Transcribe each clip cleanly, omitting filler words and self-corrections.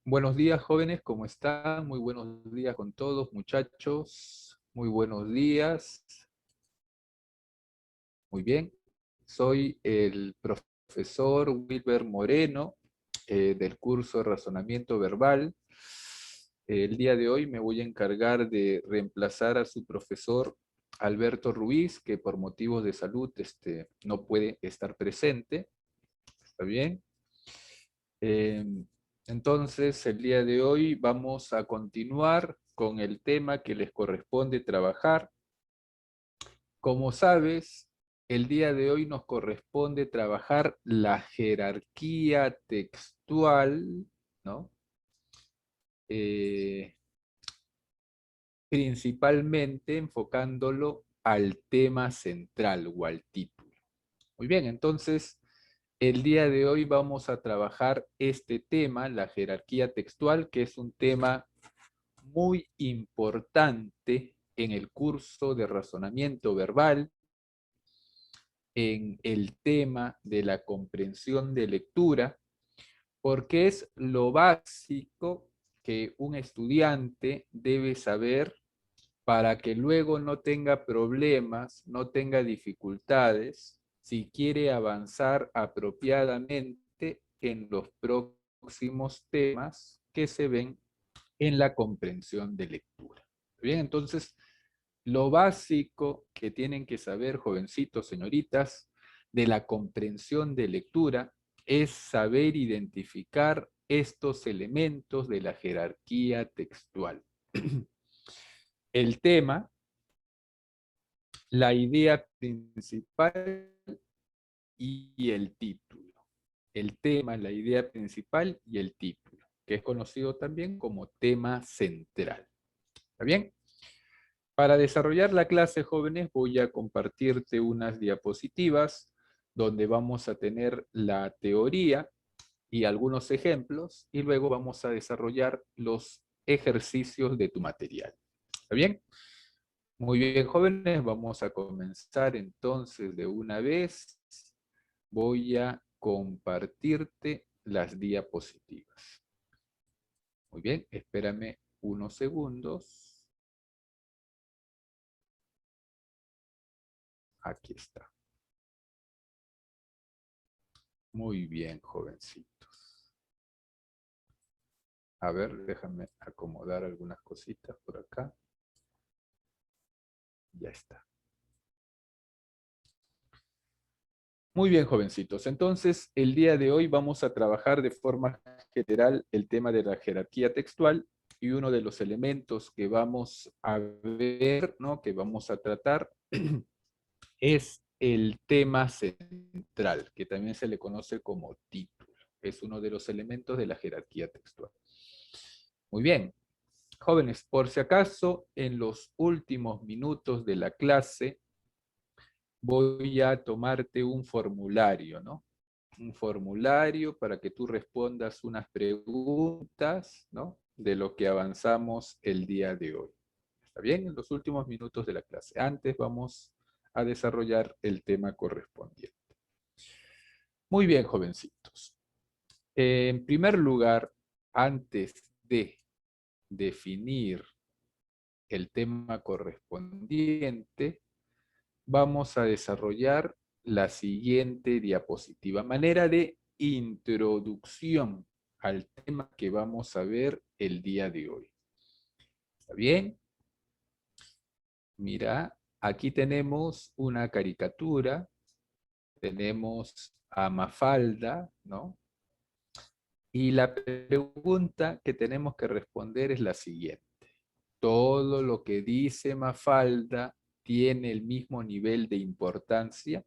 Buenos días, jóvenes, ¿cómo están? Muy buenos días con todos, muchachos. Muy buenos días. Muy bien. Soy el profesor Wilber Moreno, del curso de Razonamiento Verbal. El día de hoy me voy a encargar de reemplazar a su profesor Alberto Ruiz, que por motivos de salud no puede estar presente. ¿Está bien? Eh, entonces, el día de hoy vamos a continuar con el tema que les corresponde trabajar. Como sabes, el día de hoy nos corresponde trabajar la jerarquía textual, ¿no? Eh, Principalmente enfocándolo al tema central o al título. Muy bien, entonces el día de hoy vamos a trabajar este tema, la jerarquía textual, que es un tema muy importante en el curso de razonamiento verbal, en el tema de la comprensión de lectura, porque es lo básico que un estudiante debe saber para que luego no tenga problemas, no tenga dificultades, si quiere avanzar apropiadamente en los próximos temas que se ven en la comprensión de lectura. Bien, entonces, lo básico que tienen que saber, jovencitos, señoritas, de la comprensión de lectura es saber identificar estos elementos de la jerarquía textual. El tema, la idea principal y el título. El tema, la idea principal y el título, que es conocido también como tema central. ¿Está bien? Para desarrollar la clase, jóvenes, voy a compartirte unas diapositivas donde vamos a tener la teoría y algunos ejemplos y luego vamos a desarrollar los ejercicios de tu material. ¿Está bien? Muy bien, jóvenes, vamos a comenzar entonces de una vez. Voy a compartirte las diapositivas. Muy bien, espérame unos segundos. Aquí está. Muy bien, jovencitos. A ver, déjame acomodar algunas cositas por acá. Ya está. Muy bien, jovencitos. Entonces, el día de hoy vamos a trabajar de forma general el tema de la jerarquía textual y uno de los elementos que vamos a ver, ¿no? Que vamos a tratar es el tema central, que también se le conoce como título. Es uno de los elementos de la jerarquía textual. Muy bien. Jóvenes, por si acaso, en los últimos minutos de la clase voy a tomarte un formulario, ¿no? Un formulario para que tú respondas unas preguntas, ¿no? De lo que avanzamos el día de hoy. ¿Está bien? En los últimos minutos de la clase. Antes vamos a desarrollar el tema correspondiente. Muy bien, jovencitos. En primer lugar, antes de definir el tema correspondiente, vamos a desarrollar la siguiente diapositiva. Manera de introducción al tema que vamos a ver el día de hoy. ¿Está bien? Mira, aquí tenemos una caricatura, tenemos a Mafalda, ¿no? Y la pregunta que tenemos que responder es la siguiente. ¿Todo lo que dice Mafalda tiene el mismo nivel de importancia?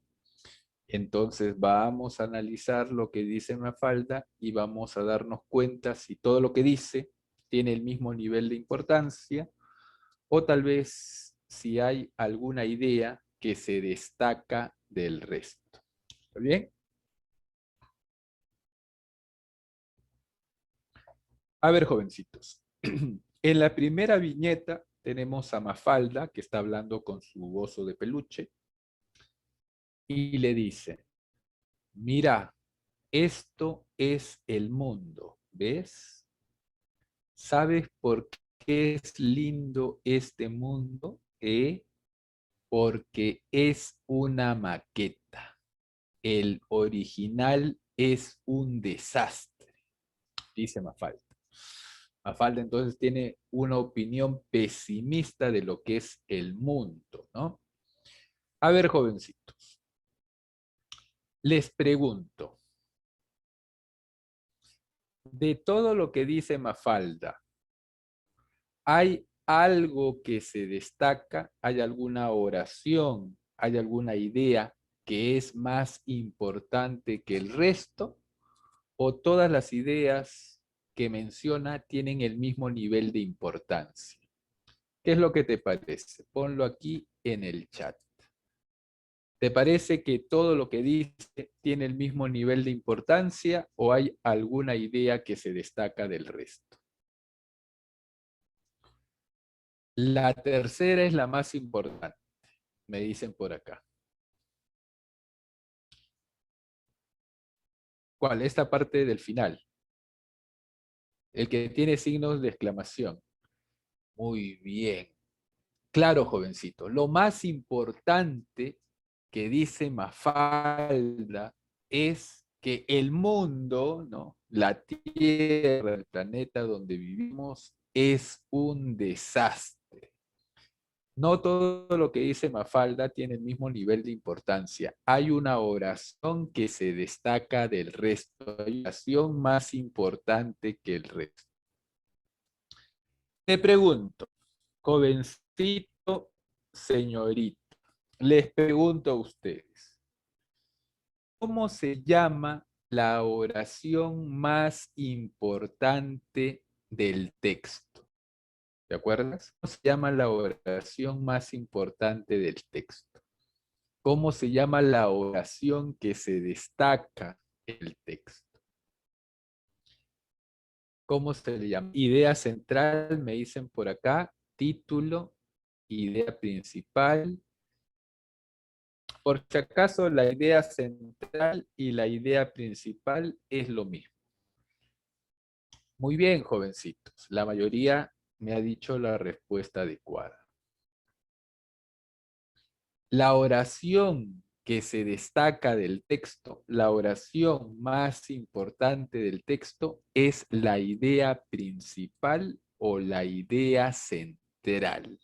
Entonces vamos a analizar lo que dice Mafalda y vamos a darnos cuenta si todo lo que dice tiene el mismo nivel de importancia o tal vez si hay alguna idea que se destaca del resto. ¿Está bien? A ver, jovencitos. En la primera viñeta tenemos a Mafalda que está hablando con su oso de peluche y le dice, mira, esto es el mundo, ¿ves? ¿Sabes por qué es lindo este mundo? Porque es una maqueta. El original es un desastre, dice Mafalda. Mafalda entonces tiene una opinión pesimista de lo que es el mundo, ¿no? A ver, jovencitos, les pregunto, de todo lo que dice Mafalda, ¿hay algo que se destaca? ¿Hay alguna oración? ¿Hay alguna idea que es más importante que el resto? ¿O todas las ideas que menciona tienen el mismo nivel de importancia? ¿Qué es lo que te parece? Ponlo aquí en el chat. ¿Te parece que todo lo que dice tiene el mismo nivel de importancia o hay alguna idea que se destaca del resto? La tercera es la más importante, me dicen por acá. ¿Cuál? Esta parte del final. El que tiene signos de exclamación. Muy bien. Claro, jovencito. Lo más importante que dice Mafalda es que el mundo, ¿no? La Tierra, el planeta donde vivimos, es un desastre. No todo lo que dice Mafalda tiene el mismo nivel de importancia. Hay una oración que se destaca del resto. Hay una oración más importante que el resto. Te pregunto, jovencito, señorita, les pregunto a ustedes, ¿cómo se llama la oración más importante del texto? ¿Te acuerdas? ¿Cómo se llama la oración más importante del texto? ¿Cómo se llama la oración que se destaca el texto? ¿Cómo se le llama? Idea central, me dicen por acá, título, idea principal. Por si acaso, la idea central y la idea principal es lo mismo. Muy bien, jovencitos. La mayoría me ha dicho la respuesta adecuada. La oración que se destaca del texto, la oración más importante del texto es la idea principal o la idea central.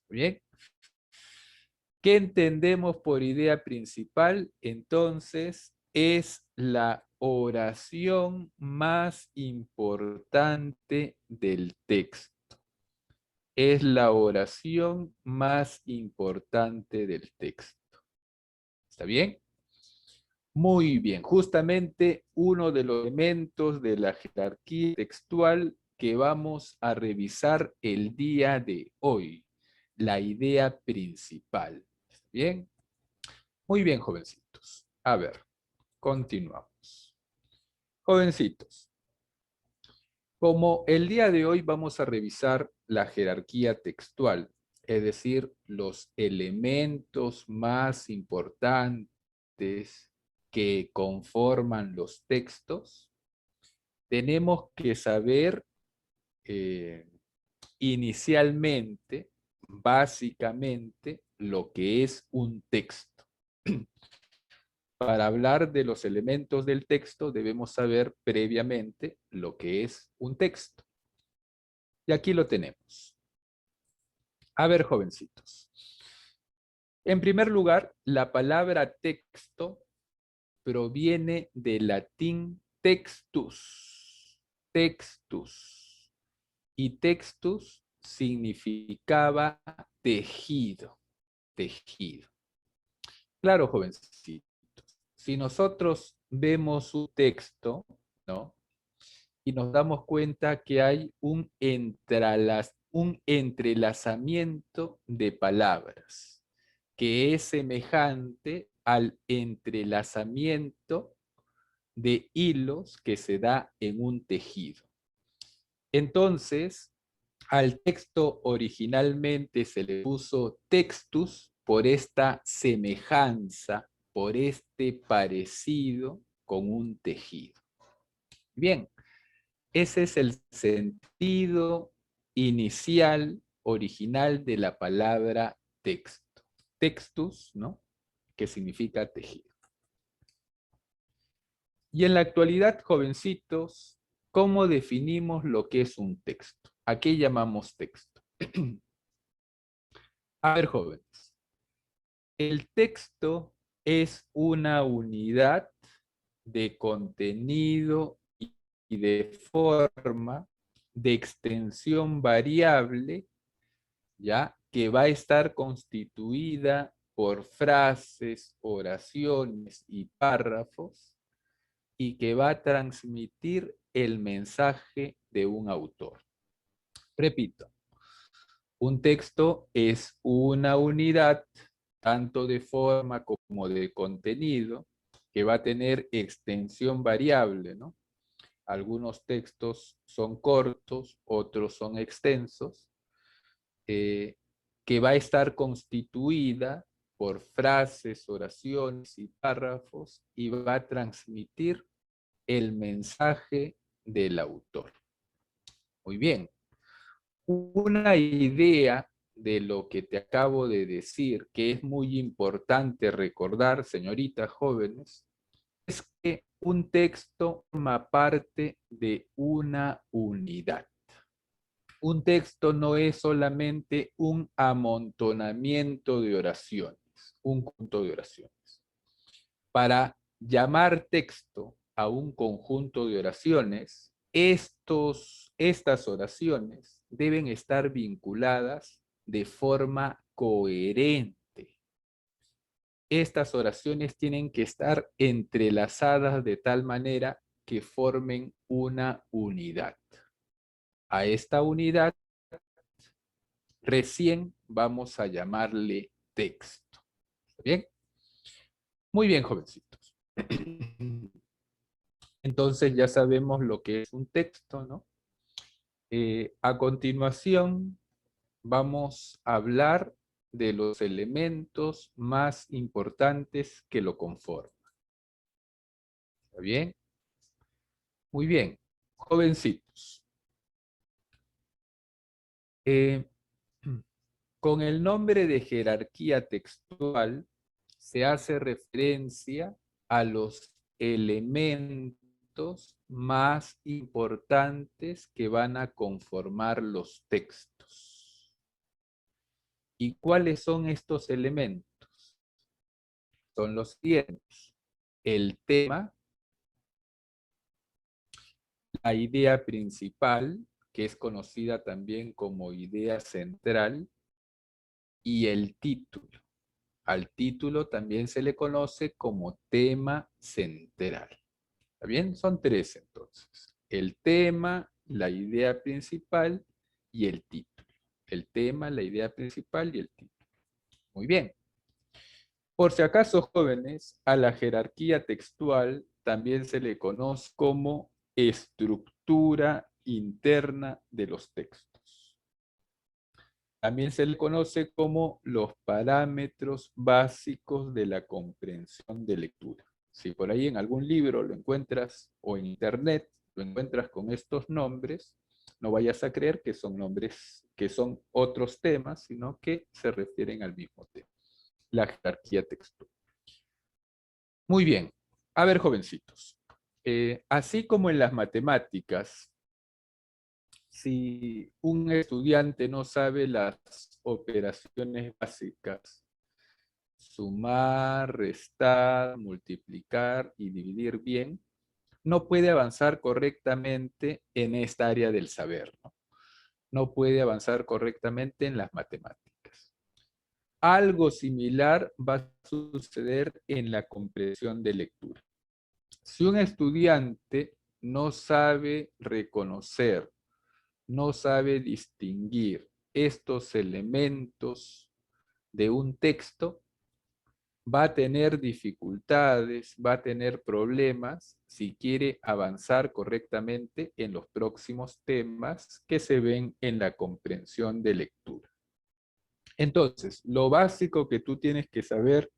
¿Bien? ¿Qué entendemos por idea principal? Entonces, es la oración más importante del texto. Es la oración más importante del texto. ¿Está bien? Muy bien. Justamente uno de los elementos de la jerarquía textual que vamos a revisar el día de hoy. La idea principal. ¿Está bien? Muy bien, jovencitos. A ver, continuamos. Jovencitos, como el día de hoy vamos a revisar la jerarquía textual, es decir, los elementos más importantes que conforman los textos, tenemos que saber eh, inicialmente, básicamente, lo que es un texto. Para hablar de los elementos del texto debemos saber previamente lo que es un texto. Y aquí lo tenemos. A ver, jovencitos. En primer lugar, la palabra texto proviene del latín textus. Textus. Y textus significaba tejido. Tejido. Claro, jovencitos. Si nosotros vemos un texto, ¿no? Y nos damos cuenta que hay un entrelazamiento de palabras, que es semejante al entrelazamiento de hilos que se da en un tejido. Entonces, al texto originalmente se le puso textus por esta semejanza, por este parecido con un tejido. Bien, Ese es el sentido inicial, original de la palabra texto. Textus, ¿no? Que significa tejido. Y en la actualidad, jovencitos, ¿cómo definimos lo que es un texto? ¿A qué llamamos texto? A ver, jóvenes, el texto es una unidad de contenido y de forma de extensión variable, ¿ya? Que va a estar constituida por frases, oraciones y párrafos y que va a transmitir el mensaje de un autor. Repito, un texto es una unidad, tanto de forma como de contenido, que va a tener extensión variable, ¿no? Algunos textos son cortos, otros son extensos, que va a estar constituida por frases, oraciones y párrafos y va a transmitir el mensaje del autor. Muy bien. Una idea de lo que te acabo de decir, que es muy importante recordar, señoritas jóvenes, es que un texto forma parte de una unidad. Un texto no es solamente un amontonamiento de oraciones, un conjunto de oraciones. Para llamar texto a un conjunto de oraciones, estas oraciones deben estar vinculadas de forma coherente. Estas oraciones tienen que estar entrelazadas de tal manera que formen una unidad. A esta unidad recién vamos a llamarle texto. ¿Bien? Muy bien, jovencitos. Entonces ya sabemos lo que es un texto, ¿no? A continuación vamos a hablar de los elementos más importantes que lo conforman. ¿Está bien? Muy bien. Jovencitos. Eh, con el nombre de jerarquía textual se hace referencia a los elementos más importantes que van a conformar los textos. ¿Y cuáles son estos elementos? Son los siguientes: el tema, la idea principal, que es conocida también como idea central, y el título. Al título también se le conoce como tema central. ¿Está bien? Son tres entonces: el tema, la idea principal y el título. El tema, la idea principal y el título. Muy bien. Por si acaso, jóvenes, a la jerarquía textual también se le conoce como estructura interna de los textos. También se le conoce como los parámetros básicos de la comprensión de lectura. Si por ahí en algún libro lo encuentras o en internet lo encuentras con estos nombres, no vayas a creer que son nombres, que son otros temas, sino que se refieren al mismo tema, la jerarquía textual. Muy bien. A ver, jovencitos. Así como en las matemáticas, si un estudiante no sabe las operaciones básicas, sumar, restar, multiplicar y dividir bien, no puede avanzar correctamente en esta área del saber, ¿no? No puede avanzar correctamente en las matemáticas. Algo similar va a suceder en la comprensión de lectura. Si un estudiante no sabe reconocer, no sabe distinguir estos elementos de un texto, va a tener dificultades, va a tener problemas si quiere avanzar correctamente en los próximos temas que se ven en la comprensión de lectura. Entonces, lo básico que tú tienes que saber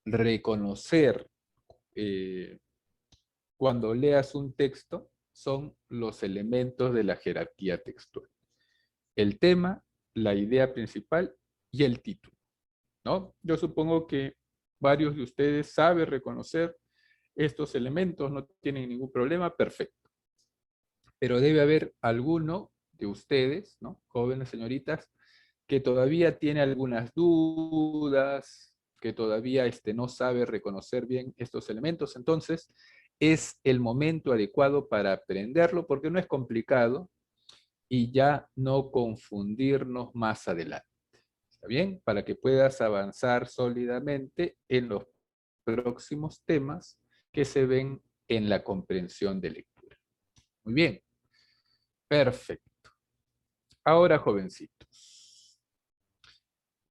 reconocer cuando leas un texto son los elementos de la jerarquía textual. El tema, la idea principal y el título, ¿no? Yo supongo que varios de ustedes saben reconocer estos elementos, no tienen ningún problema, perfecto. Pero debe haber alguno de ustedes, ¿no? Jóvenes señoritas, que todavía tiene algunas dudas, que todavía no sabe reconocer bien estos elementos. Entonces, es el momento adecuado para aprenderlo porque no es complicado y ya no confundirnos más adelante. ¿Está bien? Para que puedas avanzar sólidamente en los próximos temas que se ven en la comprensión de lectura. Muy bien. Perfecto. Ahora, jovencitos,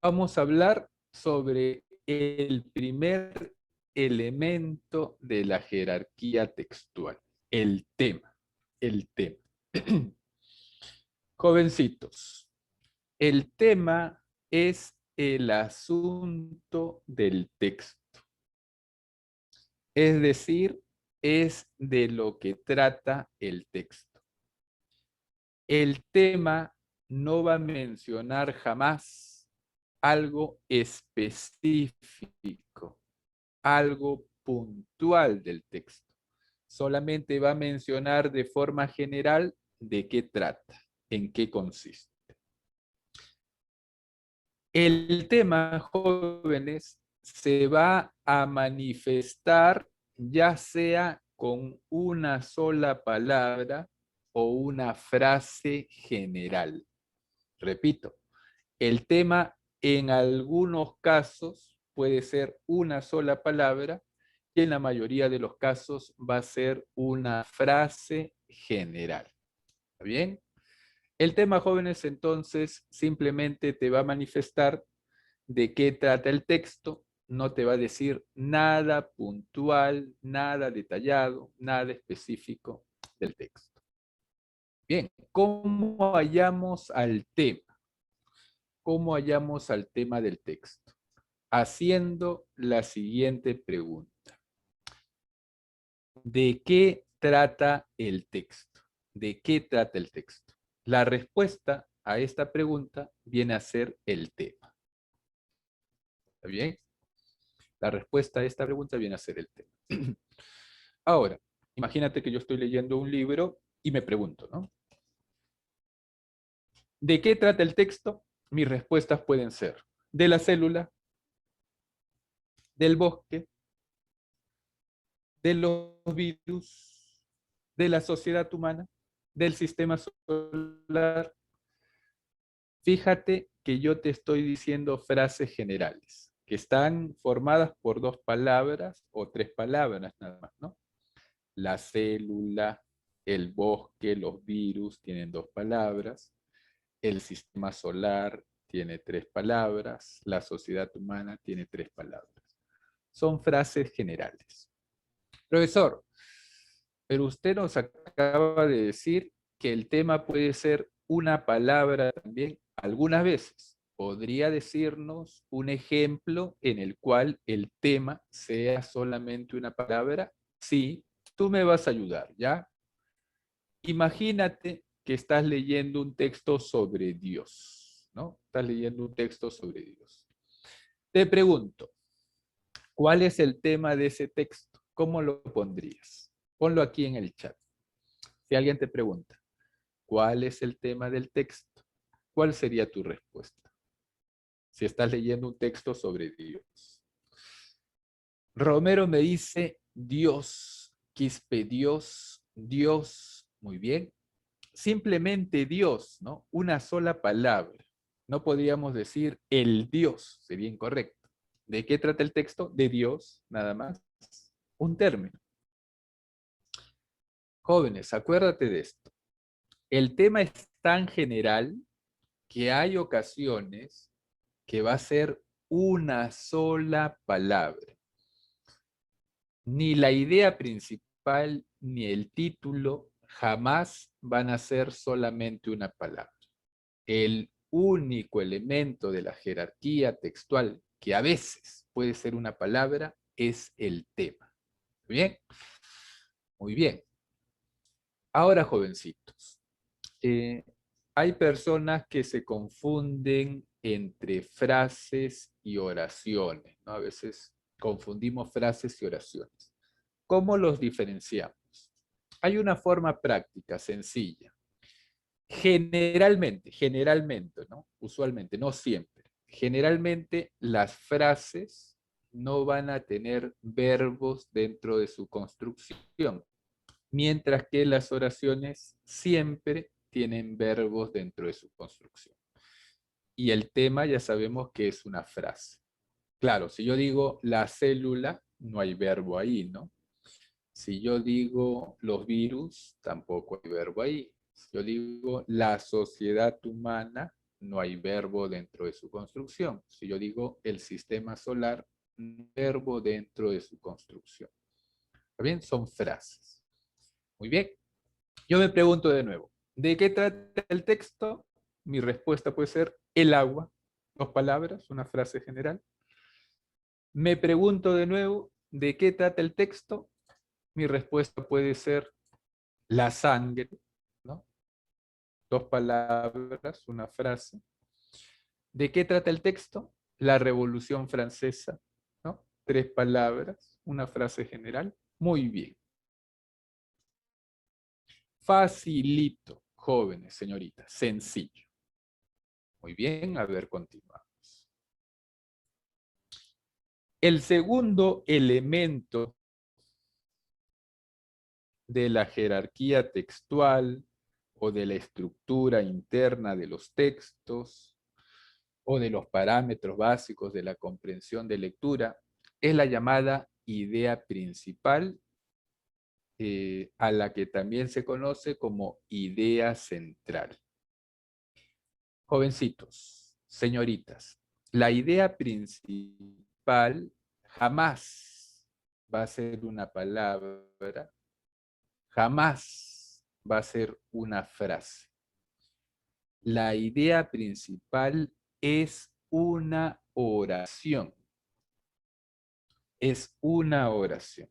vamos a hablar sobre el primer elemento de la jerarquía textual, el tema. El tema. Jovencitos, el tema es el asunto del texto. Es decir, es de lo que trata el texto. El tema no va a mencionar jamás algo específico, algo puntual del texto. Solamente va a mencionar de forma general de qué trata, en qué consiste. El tema, jóvenes, se va a manifestar ya sea con una sola palabra o una frase general. Repito, el tema en algunos casos puede ser una sola palabra y en la mayoría de los casos va a ser una frase general. ¿Está bien? El tema, jóvenes, entonces simplemente te va a manifestar de qué trata el texto, no te va a decir nada puntual, nada detallado, nada específico del texto. Bien, ¿cómo hallamos al tema? ¿Cómo hallamos al tema del texto? Haciendo la siguiente pregunta. ¿De qué trata el texto? ¿De qué trata el texto? La respuesta a esta pregunta viene a ser el tema. ¿Está bien? La respuesta a esta pregunta viene a ser el tema. Ahora, imagínate que yo estoy leyendo un libro y me pregunto, ¿no? ¿De qué trata el texto? Mis respuestas pueden ser de la célula, del bosque, de los virus, de la sociedad humana, del sistema solar. Fíjate que yo te estoy diciendo frases generales, que están formadas por dos palabras o tres palabras nada más, ¿no? La célula, el bosque, los virus tienen dos palabras, el sistema solar tiene tres palabras, la sociedad humana tiene tres palabras. Son frases generales. Profesor, pero usted nos acaba de decir que el tema puede ser una palabra también algunas veces. ¿Podría decirnos un ejemplo en el cual el tema sea solamente una palabra? Sí, tú me vas a ayudar, ¿ya? Imagínate que estás leyendo un texto sobre Dios, ¿no? Estás leyendo un texto sobre Dios. Te pregunto, ¿cuál es el tema de ese texto? ¿Cómo lo pondrías? Ponlo aquí en el chat. Si alguien te pregunta, ¿cuál es el tema del texto? ¿Cuál sería tu respuesta? Si estás leyendo un texto sobre Dios. Romero me dice Dios, Quispe, Dios, Dios. Muy bien. Simplemente Dios, ¿no? Una sola palabra. No podríamos decir el Dios, sería incorrecto. ¿De qué trata el texto? De Dios, nada más. Un término. Jóvenes, acuérdate de esto. El tema es tan general que hay ocasiones que va a ser una sola palabra. Ni la idea principal ni el título jamás van a ser solamente una palabra. El único elemento de la jerarquía textual que a veces puede ser una palabra es el tema. ¿Bien? Muy bien. Ahora, jovencitos, eh, hay personas que se confunden entre frases y oraciones, ¿no? A veces confundimos frases y oraciones. ¿Cómo los diferenciamos? Hay una forma práctica, sencilla. Generalmente, ¿no? Usualmente, no siempre. Generalmente las frases no van a tener verbos dentro de su construcción, mientras que las oraciones siempre tienen verbos dentro de su construcción. Y el tema ya sabemos que es una frase. Claro, si yo digo la célula, no hay verbo ahí, ¿no? Si yo digo los virus, tampoco hay verbo ahí. Si yo digo la sociedad humana, no hay verbo dentro de su construcción. Si yo digo el sistema solar, no hay verbo dentro de su construcción. ¿Está bien? Son frases. Muy bien. Yo me pregunto de nuevo, ¿de qué trata el texto? Mi respuesta puede ser el agua, dos palabras, una frase general. Me pregunto de nuevo, ¿de qué trata el texto? Mi respuesta puede ser la sangre, ¿no? Dos palabras, una frase. ¿De qué trata el texto? La Revolución Francesa, ¿no? Tres palabras, una frase general. Muy bien. Facilito, jóvenes, señoritas, sencillo. Muy bien, a ver, continuamos. El segundo elemento de la jerarquía textual o de la estructura interna de los textos o de los parámetros básicos de la comprensión de lectura es la llamada idea principal, a la que también se conoce como idea central. Jovencitos, señoritas, la idea principal jamás va a ser una palabra, jamás va a ser una frase. La idea principal es una oración. Es una oración.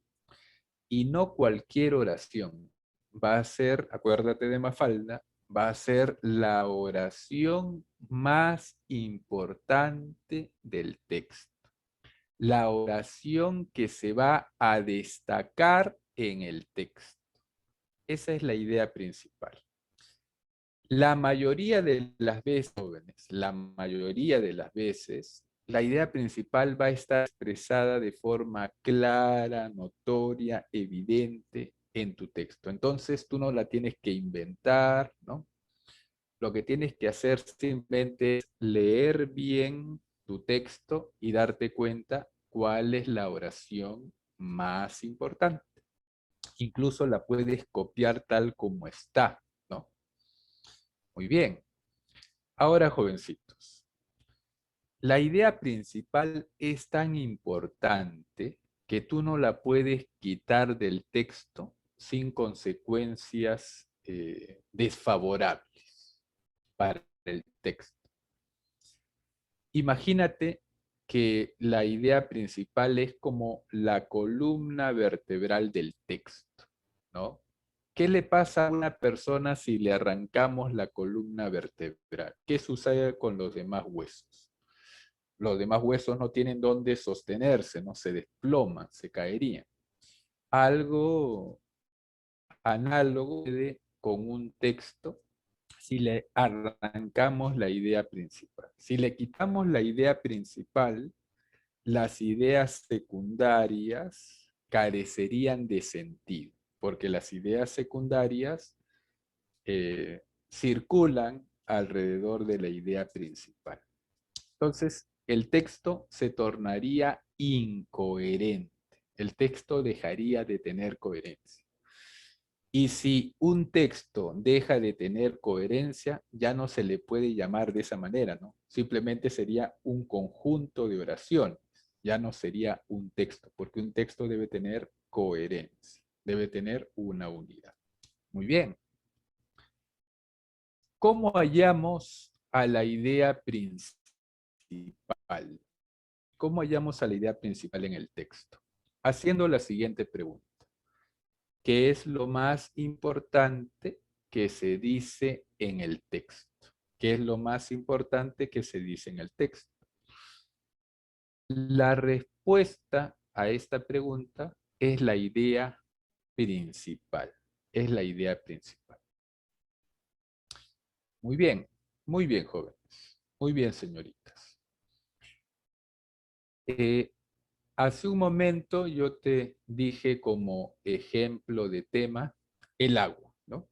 Y no cualquier oración. Va a ser, acuérdate de Mafalda, va a ser la oración más importante del texto. La oración que se va a destacar en el texto. Esa es la idea principal. La mayoría de las veces, jóvenes, la mayoría de las veces, la idea principal va a estar expresada de forma clara, notoria, evidente en tu texto. Entonces tú no la tienes que inventar, ¿no? Lo que tienes que hacer simplemente es leer bien tu texto y darte cuenta cuál es la oración más importante. Incluso la puedes copiar tal como está, ¿no? Muy bien. Ahora, jovencitos, la idea principal es tan importante que tú no la puedes quitar del texto sin consecuencias desfavorables para el texto. Imagínate que la idea principal es como la columna vertebral del texto, ¿no? ¿Qué le pasa a una persona si le arrancamos la columna vertebral? ¿Qué sucede con los demás huesos? Los demás huesos no tienen dónde sostenerse, no se desploman, se caerían. Algo análogo con un texto si le arrancamos la idea principal. Si le quitamos la idea principal, las ideas secundarias carecerían de sentido, porque las ideas secundarias circulan alrededor de la idea principal. Entonces, el texto se tornaría incoherente. El texto dejaría de tener coherencia. Y si un texto deja de tener coherencia, ya no se le puede llamar de esa manera, ¿no? Simplemente sería un conjunto de oraciones, ya no sería un texto, porque un texto debe tener coherencia, debe tener una unidad. Muy bien. ¿Cómo hallamos a la idea principal? ¿Cómo hallamos a la idea principal en el texto? Haciendo la siguiente pregunta. ¿qué es lo más importante que se dice en el texto? ¿Qué es lo más importante que se dice en el texto? La respuesta a esta pregunta es la idea principal. Es la idea principal. Muy bien, jóvenes. Muy bien, señoritas. Eh, Hace un momento yo te dije como ejemplo de tema el agua, ¿no?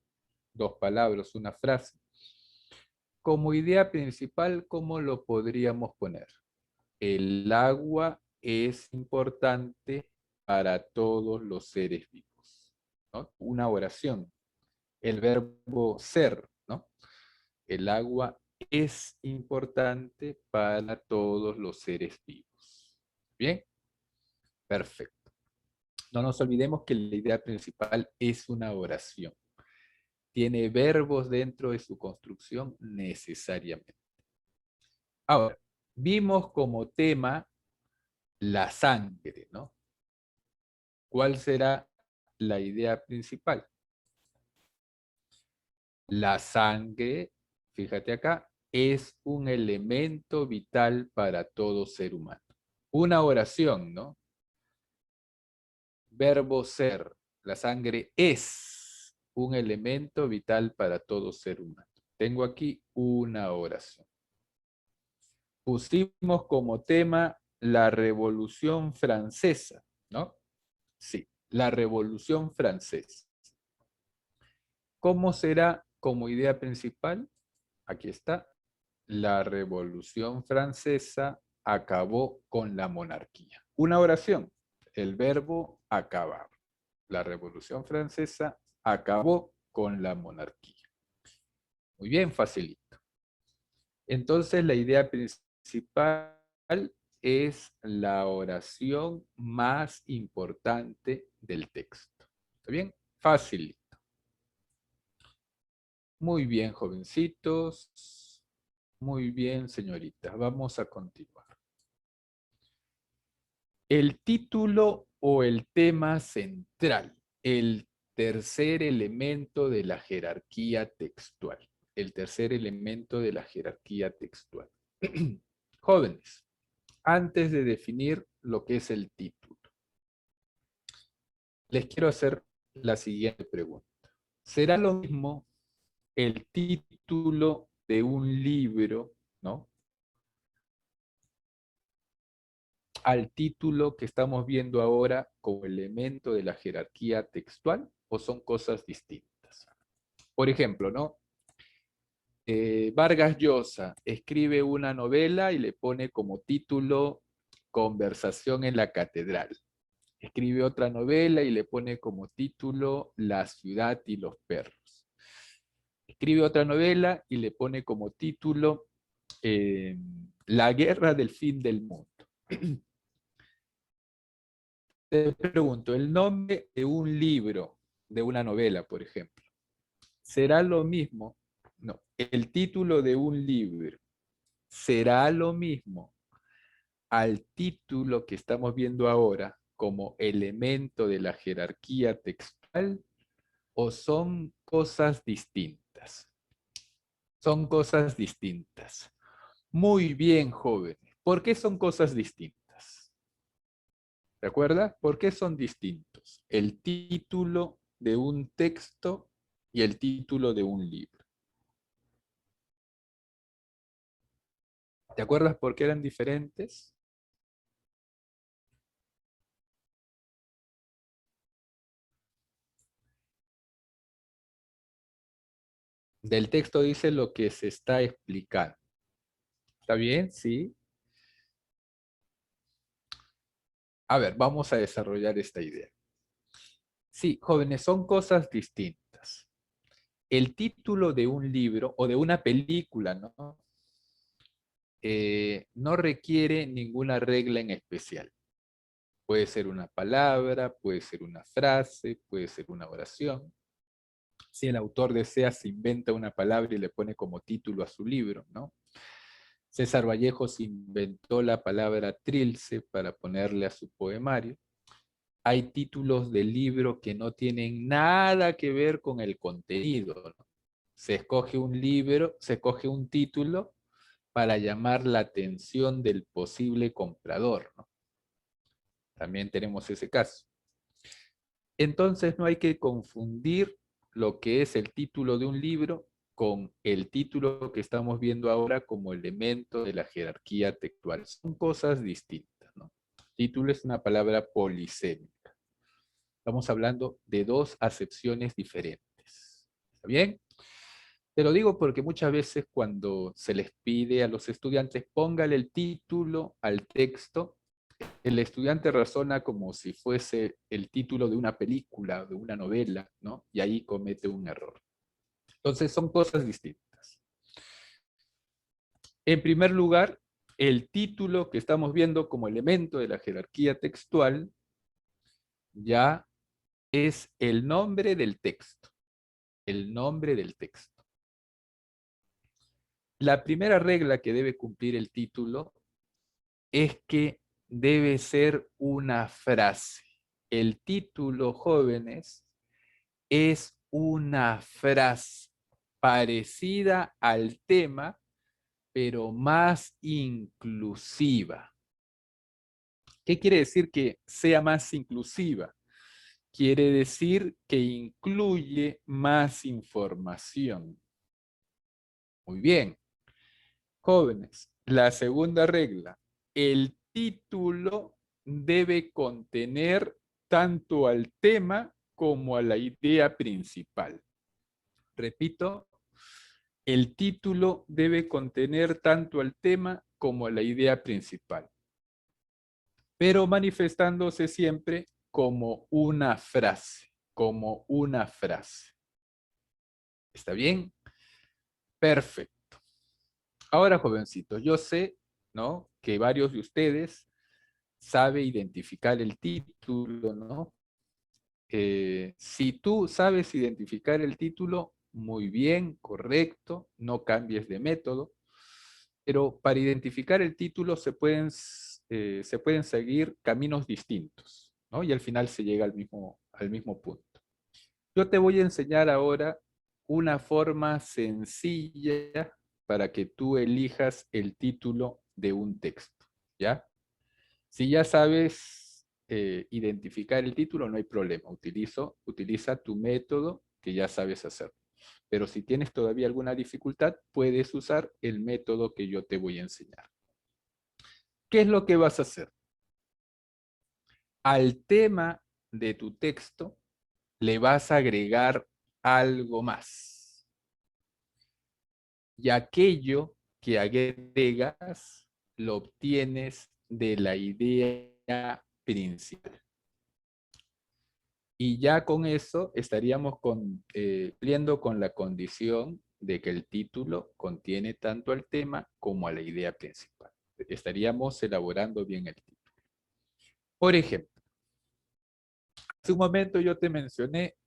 Dos palabras, una frase. Como idea principal, ¿cómo lo podríamos poner? El agua es importante para todos los seres vivos, ¿no? Una oración, el verbo ser, ¿no? El agua es importante para todos los seres vivos. Bien, perfecto. No nos olvidemos que la idea principal es una oración. Tiene verbos dentro de su construcción necesariamente. Ahora, vimos como tema la sangre, ¿no? ¿Cuál será la idea principal? La sangre, fíjate acá, es un elemento vital para todo ser humano. Una oración, ¿no? Verbo ser. La sangre es un elemento vital para todo ser humano. Tengo aquí una oración. Pusimos como tema la Revolución Francesa, ¿no? Sí, la Revolución Francesa. ¿Cómo será como idea principal? Aquí está. La Revolución Francesa acabó con la monarquía. Una oración, el verbo acabar. La Revolución Francesa acabó con la monarquía. Muy bien, facilito. Entonces, la idea principal es la oración más importante del texto. ¿Está bien? Facilito. Muy bien, jovencitos. Muy bien, señoritas. Vamos a continuar. El título o el tema central, el tercer elemento de la jerarquía textual. El tercer elemento de la jerarquía textual. Jóvenes, antes de definir lo que es el título, les quiero hacer la siguiente pregunta. ¿Será lo mismo el título de un libro, ¿no? Al título que estamos viendo ahora como elemento de la jerarquía textual o son cosas distintas? Por ejemplo, ¿no? Vargas Llosa escribe una novela y le pone como título Conversación en la Catedral. Escribe otra novela y le pone como título La ciudad y los perros. Escribe otra novela y le pone como título La guerra del fin del mundo. Te pregunto, el nombre de un libro, de una novela, por ejemplo, ¿será lo mismo? No, el título de un libro, ¿será lo mismo al título que estamos viendo ahora como elemento de la jerarquía textual o son cosas distintas? Son cosas distintas. Muy bien, jóvenes. ¿Por qué son cosas distintas? ¿De acuerdo? ¿Por qué son distintos? El título de un texto y el título de un libro. ¿Te acuerdas por qué eran diferentes? Del texto dice lo que se está explicando. ¿Está bien? Sí. A ver, vamos a desarrollar esta idea. Sí, jóvenes, son cosas distintas. El título de un libro o de una película, ¿no? No requiere ninguna regla en especial. Puede ser una palabra, puede ser una frase, puede ser una oración. Si el autor desea, se inventa una palabra y le pone como título a su libro, ¿no? César Vallejo se inventó la palabra trilce para ponerle a su poemario. hay títulos de libro que no tienen nada que ver con el contenido, ¿no? Se escoge un libro, se escoge un título para llamar la atención del posible comprador, ¿no? También tenemos ese caso. Entonces no hay que confundir lo que es el título de un libro con el título que estamos viendo ahora como elemento de la jerarquía textual. Son cosas distintas, ¿no? Título es una palabra polisémica. Estamos hablando de dos acepciones diferentes. ¿Está bien? Te lo digo porque muchas veces cuando se les pide a los estudiantes póngale el título al texto, el estudiante razona como si fuese el título de una película, de una novela, ¿no? Y ahí comete un error. Entonces son cosas distintas. En primer lugar, el título que estamos viendo como elemento de la jerarquía textual ya es el nombre del texto. El nombre del texto. La primera regla que debe cumplir el título es que debe ser una frase. El título, jóvenes, es una frase parecida al tema, pero más inclusiva. ¿Qué quiere decir que sea más inclusiva? Quiere decir que incluye más información. Muy bien. Jóvenes, la segunda regla, el título debe contener tanto al tema como a la idea principal. Repito, el título debe contener tanto al tema como a la idea principal, pero manifestándose siempre como una frase, como una frase. ¿Está bien? Perfecto. Ahora, jovencitos, yo sé, ¿no?, que varios de ustedes sabe identificar el título, ¿no? Si tú sabes identificar el título, muy bien, correcto, no cambies de método, pero para identificar el título se pueden seguir caminos distintos, ¿no? Y al final se llega al mismo punto. Yo te voy a enseñar ahora una forma sencilla para que tú elijas el título de un texto, ¿ya? Si ya sabes identificar el título, no hay problema. Utiliza tu método que ya sabes hacer. Pero si tienes todavía alguna dificultad, puedes usar el método que yo te voy a enseñar. ¿Qué es lo que vas a hacer? Al tema de tu texto le vas a agregar algo más. Y aquello que agregas lo obtienes de la idea principal. Y ya con eso estaríamos cumpliendo con la condición de que el título contiene tanto al tema como a la idea principal. Estaríamos elaborando bien el título. Por ejemplo, hace un momento yo te mencioné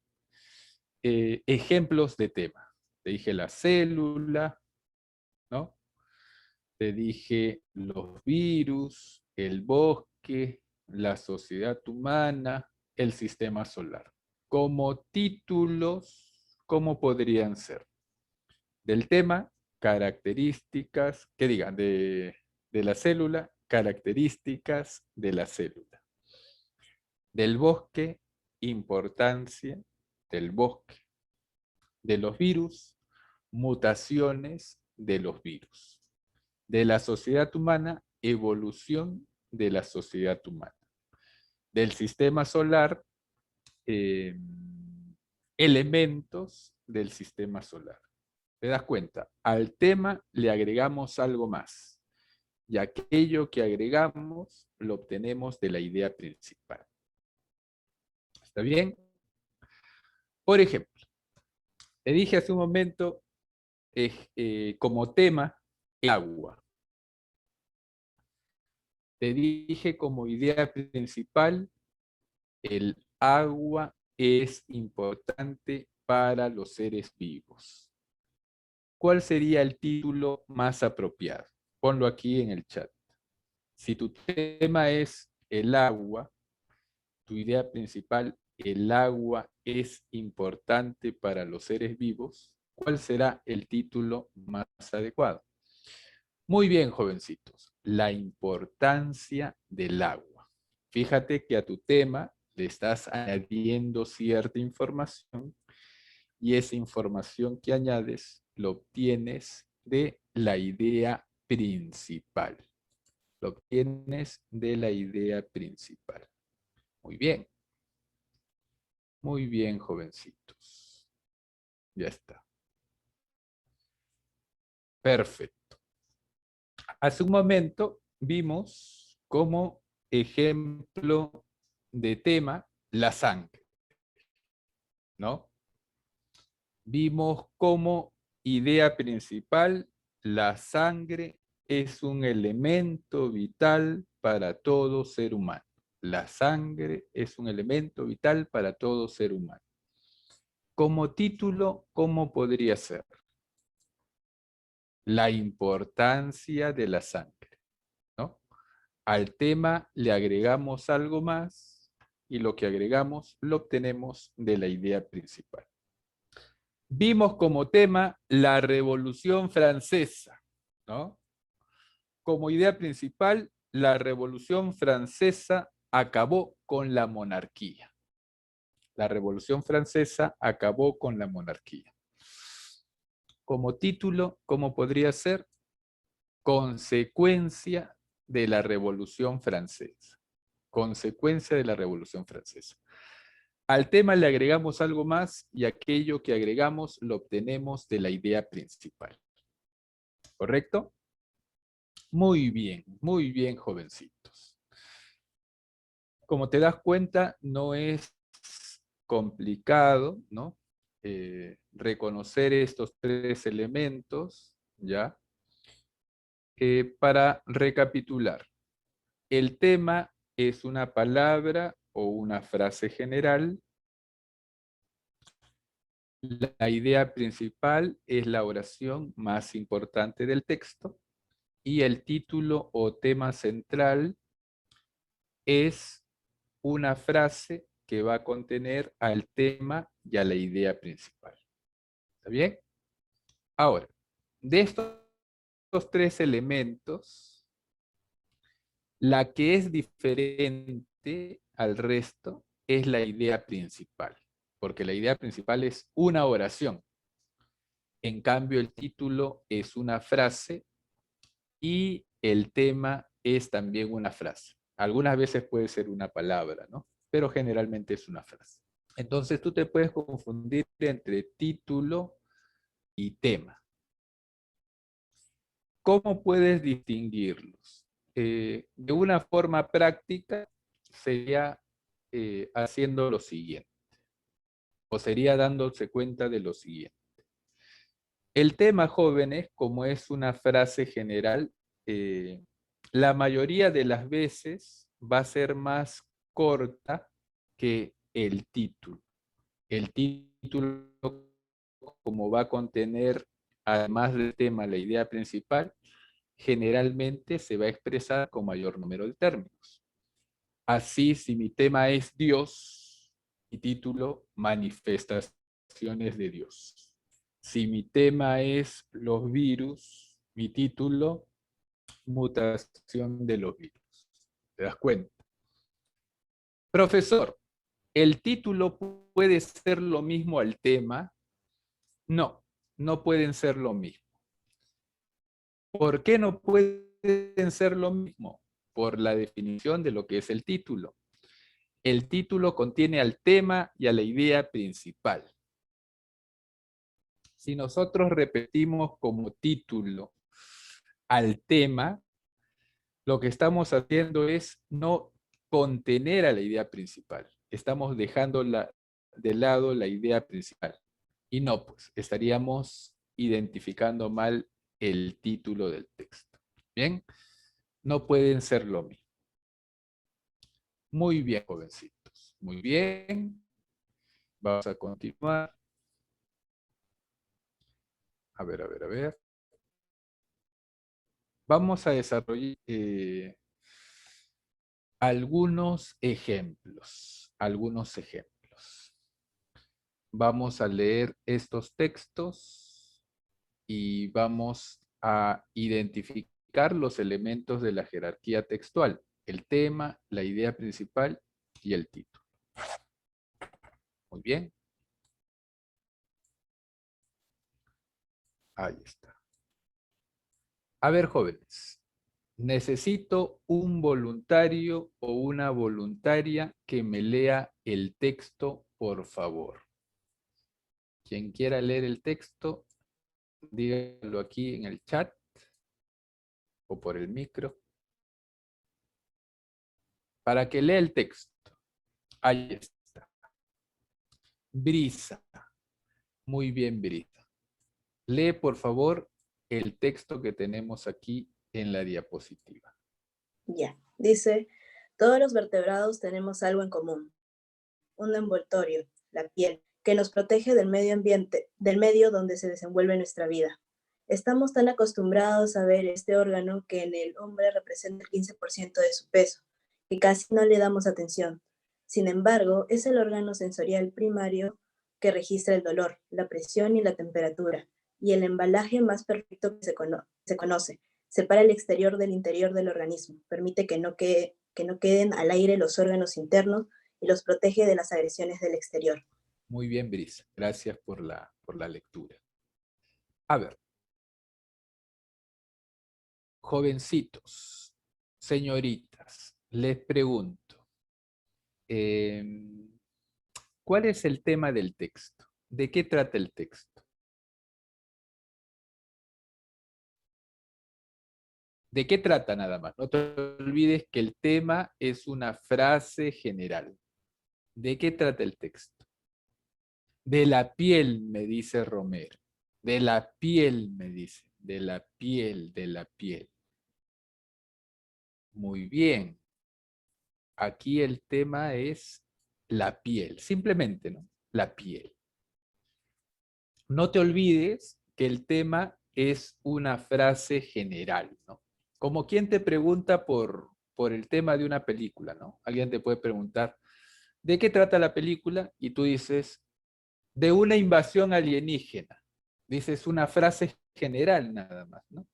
ejemplos de tema. Te dije la célula, ¿no? Te dije los virus, el bosque, la sociedad humana, el sistema solar. Como títulos, ¿cómo podrían ser? Del tema, características, que digan, de la célula, características de la célula. Del bosque, importancia del bosque. De los virus, mutaciones de los virus. De la sociedad humana, evolución de la sociedad humana. Del sistema solar, eh, elementos del sistema solar. ¿Te das cuenta? Al tema le agregamos algo más. Y aquello que agregamos lo obtenemos de la idea principal. ¿Está bien? Por ejemplo, te dije hace un momento como tema el agua. Te dije como idea principal el agua es importante para los seres vivos. ¿Cuál sería el título más apropiado? Ponlo aquí en el chat. Si tu tema es el agua, tu idea principal, el agua es importante para los seres vivos, ¿cuál será el título más adecuado? Muy bien, jovencitos, la importancia del agua. Fíjate que a tu tema le estás añadiendo cierta información y esa información que añades lo obtienes de la idea principal. Lo obtienes de la idea principal. Muy bien, jovencitos. Ya está. Perfecto. Hace un momento vimos como ejemplo de tema la sangre, ¿no? Vimos como idea principal la sangre es un elemento vital para todo ser humano. La sangre es un elemento vital para todo ser humano. Como título, ¿cómo podría ser? La importancia de la sangre, ¿no? Al tema le agregamos algo más y lo que agregamos lo obtenemos de la idea principal. Vimos como tema la Revolución Francesa, ¿no? Como idea principal, la Revolución Francesa acabó con la monarquía. La Revolución Francesa acabó con la monarquía. Como título, ¿cómo podría ser? Consecuencia de la Revolución Francesa. Consecuencia de la Revolución Francesa. Al tema le agregamos algo más y aquello que agregamos lo obtenemos de la idea principal. ¿Correcto? muy bien, jovencitos. Como te das cuenta, no es complicado, ¿no? Reconocer estos tres elementos, ¿ya? Para recapitular, el tema es una palabra o una frase general. La idea principal es la oración más importante del texto y el título o tema central es una frase que va a contener al tema y a la idea principal. ¿Está bien? Ahora, de estos tres elementos, la que es diferente al resto es la idea principal, porque la idea principal es una oración. En cambio, el título es una frase y el tema es también una frase. Algunas veces puede ser una palabra, ¿no? Pero generalmente es una frase. Entonces tú te puedes confundir entre título y tema. ¿Cómo puedes distinguirlos? De una forma práctica sería haciendo lo siguiente, o sería dándose cuenta de lo siguiente. El tema, jóvenes, como es una frase general, la mayoría de las veces va a ser más corta que el título. El título, como va a contener, además del tema, la idea principal, generalmente se va a expresar con mayor número de términos. Así, si mi tema es Dios, mi título, manifestaciones de Dios. Si mi tema es los virus, mi título, mutación de los virus. ¿Te das cuenta? Profesor, ¿el título puede ser lo mismo al tema? No, no pueden ser lo mismo. ¿Por qué no pueden ser lo mismo? Por la definición de lo que es el título. El título contiene al tema y a la idea principal. Si nosotros repetimos como título al tema, lo que estamos haciendo es no contener a la idea principal. Estamos dejando de lado la idea principal. Y no, pues estaríamos identificando mal el título del texto. Bien, no pueden ser lo mismo. Muy bien, jovencitos. Muy bien. Vamos a continuar. A ver, a ver, a ver. Vamos a desarrollar, algunos ejemplos, Vamos a leer estos textos y vamos a identificar los elementos de la jerarquía textual, el tema, la idea principal y el título. Muy bien. Ahí está. A ver, jóvenes, necesito un voluntario o una voluntaria que me lea el texto, por favor. Quien quiera leer el texto, dígalo aquí en el chat o por el micro, para que lea el texto. Ahí está. Brisa. Muy bien, Brisa. Lee, por favor, el texto que tenemos aquí en la diapositiva. Ya, dice, todos los vertebrados tenemos algo en común, un envoltorio, la piel, que nos protege del medio ambiente, del medio donde se desenvuelve nuestra vida. Estamos tan acostumbrados a ver este órgano que en el hombre representa el 15% de su peso, que casi no le damos atención. Sin embargo, es el órgano sensorial primario que registra el dolor, la presión y la temperatura, y el embalaje más perfecto que se conoce. Separa el exterior del interior del organismo, permite que no queden al aire los órganos internos y los protege de las agresiones del exterior. Muy bien, Brisa. Gracias por la lectura. A ver. Jovencitos, señoritas, les pregunto, ¿cuál es el tema del texto? ¿De qué trata el texto? ¿De qué trata nada más? No te olvides que el tema es una frase general. ¿De qué trata el texto? De la piel, me dice Romero. De la piel, me dice. De la piel, de la piel. Muy bien. Aquí el tema es la piel. Simplemente, ¿no? La piel. No te olvides que el tema es una frase general, ¿no? Como quien te pregunta por el tema de una película, ¿no? Alguien te puede preguntar, ¿de qué trata la película? Y tú dices, de una invasión alienígena. Dices una frase general nada más, ¿no?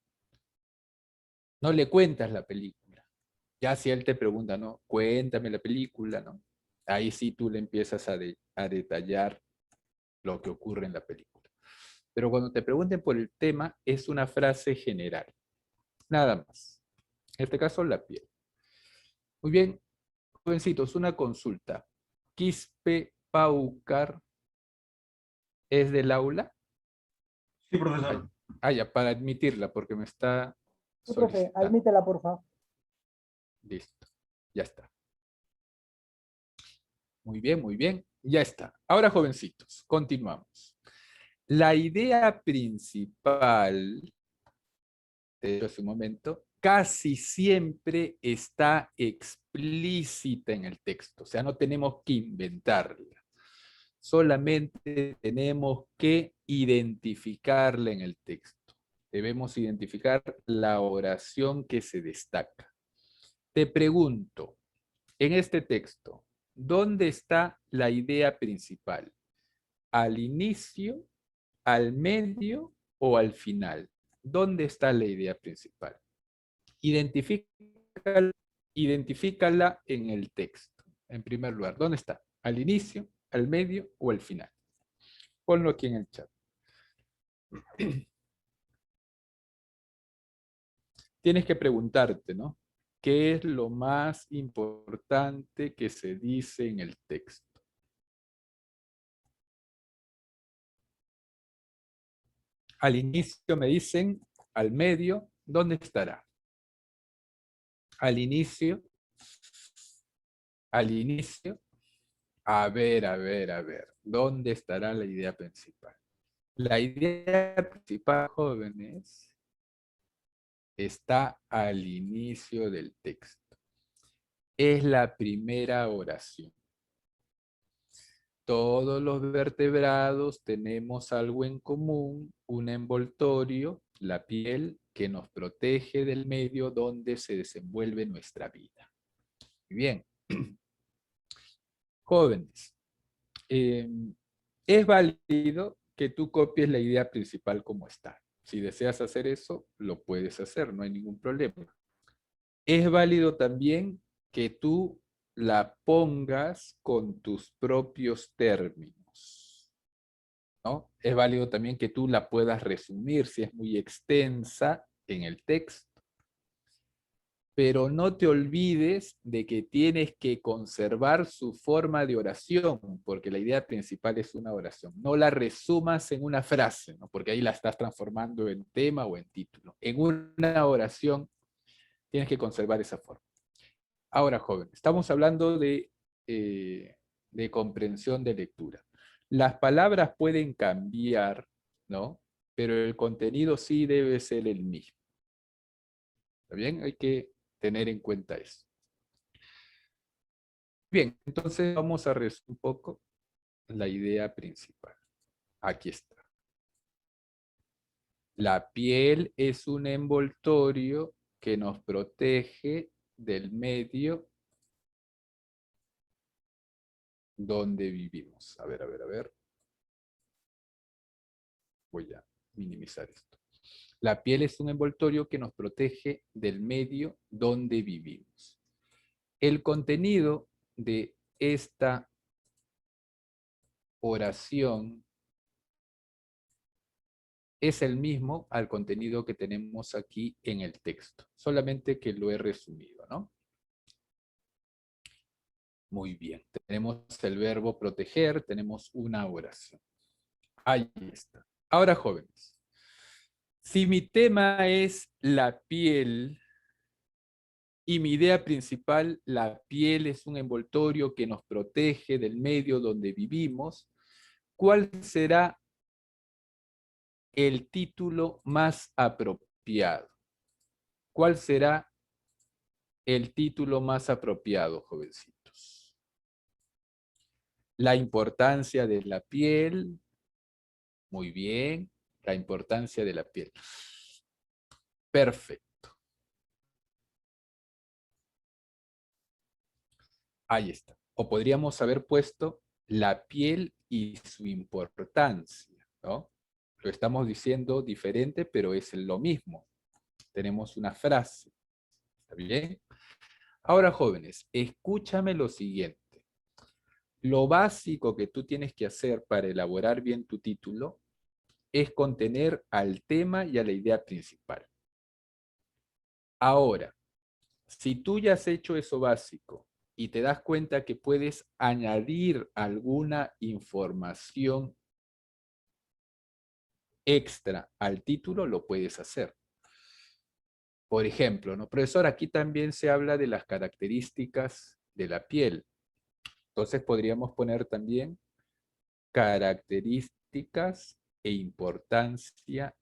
No le cuentas la película. Ya si él te pregunta, ¿no? Cuéntame la película, ¿no? Ahí sí tú le empiezas a detallar lo que ocurre en la película. Pero cuando te pregunten por el tema, es una frase general. Nada más. En este caso, la piel. Muy bien, jovencitos, una consulta. ¿Quispe Paucar es del aula? Sí, profesor. Ya, para admitirla, porque me está Sí, profe, solicitando. admítela, por favor. Listo, ya está. Muy bien, ya está. Ahora, jovencitos, continuamos. La idea principal, hace un momento, casi siempre está explícita en el texto, o sea, no tenemos que inventarla. Solamente tenemos que identificarla en el texto. Debemos identificar la oración que se destaca. Te pregunto, en este texto, ¿dónde está la idea principal? ¿Al inicio, al medio o al final? ¿Dónde está la idea principal? Identifícala, identifícala en el texto. En primer lugar, ¿dónde está? ¿Al inicio, al medio o al final? Ponlo aquí en el chat. Tienes que preguntarte, ¿no? ¿Qué es lo más importante que se dice en el texto? Al inicio me dicen, al medio, ¿dónde estará? Al inicio, a ver, ¿dónde estará la idea principal? La idea principal, jóvenes, está al inicio del texto. Es la primera oración. Todos los vertebrados tenemos algo en común, un envoltorio, la piel, que nos protege del medio donde se desenvuelve nuestra vida. Bien. Jóvenes, es válido que tú copies la idea principal como está. Si deseas hacer eso, lo puedes hacer, no hay ningún problema. Es válido también que tú la pongas con tus propios términos, ¿no? Es válido también que tú la puedas resumir si es muy extensa en el texto. Pero no te olvides de que tienes que conservar su forma de oración, porque la idea principal es una oración. No la resumas en una frase, ¿no? Porque ahí la estás transformando en tema o en título. En una oración tienes que conservar esa forma. Ahora, joven, estamos hablando de comprensión de lectura. Las palabras pueden cambiar, ¿no? Pero el contenido sí debe ser el mismo. ¿Está bien? Hay que tener en cuenta eso. Bien, entonces vamos a resumir un poco la idea principal. Aquí está. La piel es un envoltorio que nos protege del medio donde vivimos. A ver, a ver, a ver. Voy a minimizar esto. La piel es un envoltorio que nos protege del medio donde vivimos. El contenido de esta oración es el mismo al contenido que tenemos aquí en el texto, solamente que lo he resumido, ¿no? Muy bien, tenemos el verbo proteger, tenemos una oración. Ahí está. Ahora, jóvenes, si mi tema es la piel y mi idea principal, la piel es un envoltorio que nos protege del medio donde vivimos, ¿cuál será el título más apropiado? ¿Cuál será el título más apropiado, jovencitos? La importancia de la piel. Muy bien, la importancia de la piel. Perfecto. Ahí está. O podríamos haber puesto la piel y su importancia, ¿no? Lo estamos diciendo diferente, pero es lo mismo. Tenemos una frase. ¿Está bien? Ahora, jóvenes, escúchame lo siguiente. Lo básico que tú tienes que hacer para elaborar bien tu título es contener al tema y a la idea principal. Ahora, si tú ya has hecho eso básico y te das cuenta que puedes añadir alguna información extra al título, lo puedes hacer. Por ejemplo, ¿no? Profesor, aquí también se habla de las características de la piel. Entonces podríamos poner también características e importancia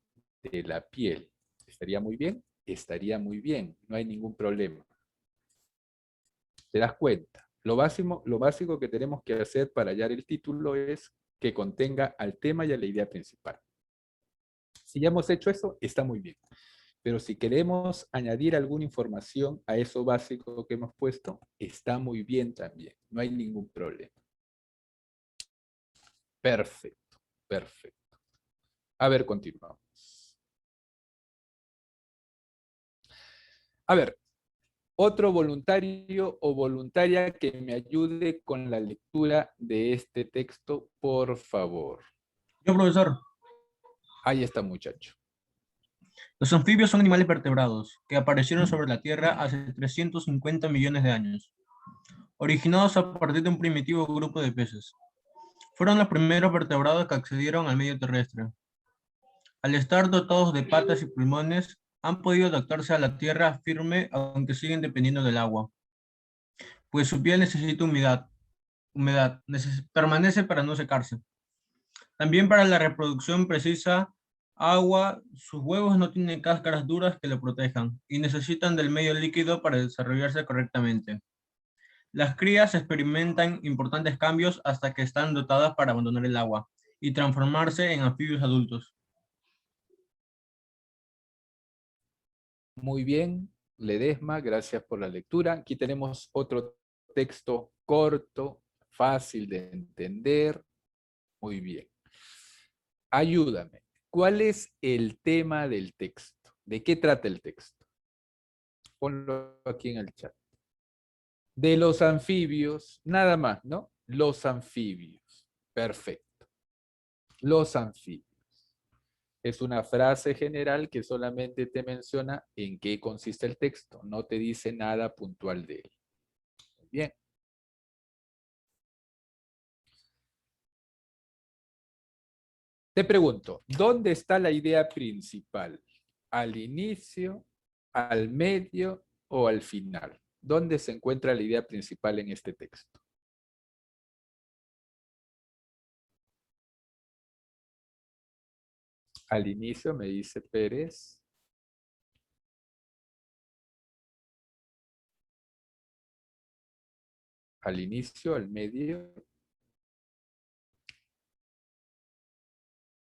de la piel. ¿Estaría muy bien? Estaría muy bien, no hay ningún problema. ¿Te das cuenta? Lo básico que tenemos que hacer para hallar el título es que contenga al tema y a la idea principal. Si ya hemos hecho eso, está muy bien. Pero si queremos añadir alguna información a eso básico que hemos puesto, está muy bien también. No hay ningún problema. Perfecto, perfecto. A ver, continuamos. A ver, otro voluntario o voluntaria que me ayude con la lectura de este texto, por favor. Yo, profesor. Ahí está, muchacho. Los anfibios son animales vertebrados que aparecieron sobre la Tierra hace 350 millones de años, originados a partir de un primitivo grupo de peces. Fueron los primeros vertebrados que accedieron al medio terrestre. Al estar dotados de patas y pulmones, han podido adaptarse a la tierra firme aunque siguen dependiendo del agua, pues su piel necesita humedad, permanece para no secarse. También para la reproducción precisa agua, sus huevos no tienen cáscaras duras que lo protejan y necesitan del medio líquido para desarrollarse correctamente. Las crías experimentan importantes cambios hasta que están dotadas para abandonar el agua y transformarse en anfibios adultos. Muy bien, Ledesma, gracias por la lectura. Aquí tenemos otro texto corto, fácil de entender. Muy bien. Ayúdame. ¿Cuál es el tema del texto? ¿De qué trata el texto? Ponlo aquí en el chat. De los anfibios, nada más, ¿no? Los anfibios. Perfecto. Los anfibios. Es una frase general que solamente te menciona en qué consiste el texto. No te dice nada puntual de él. Muy bien. Te pregunto, ¿dónde está la idea principal? ¿Al inicio, al medio o al final? ¿Dónde se encuentra la idea principal en este texto? Al inicio, me dice Pérez. Al inicio, al medio.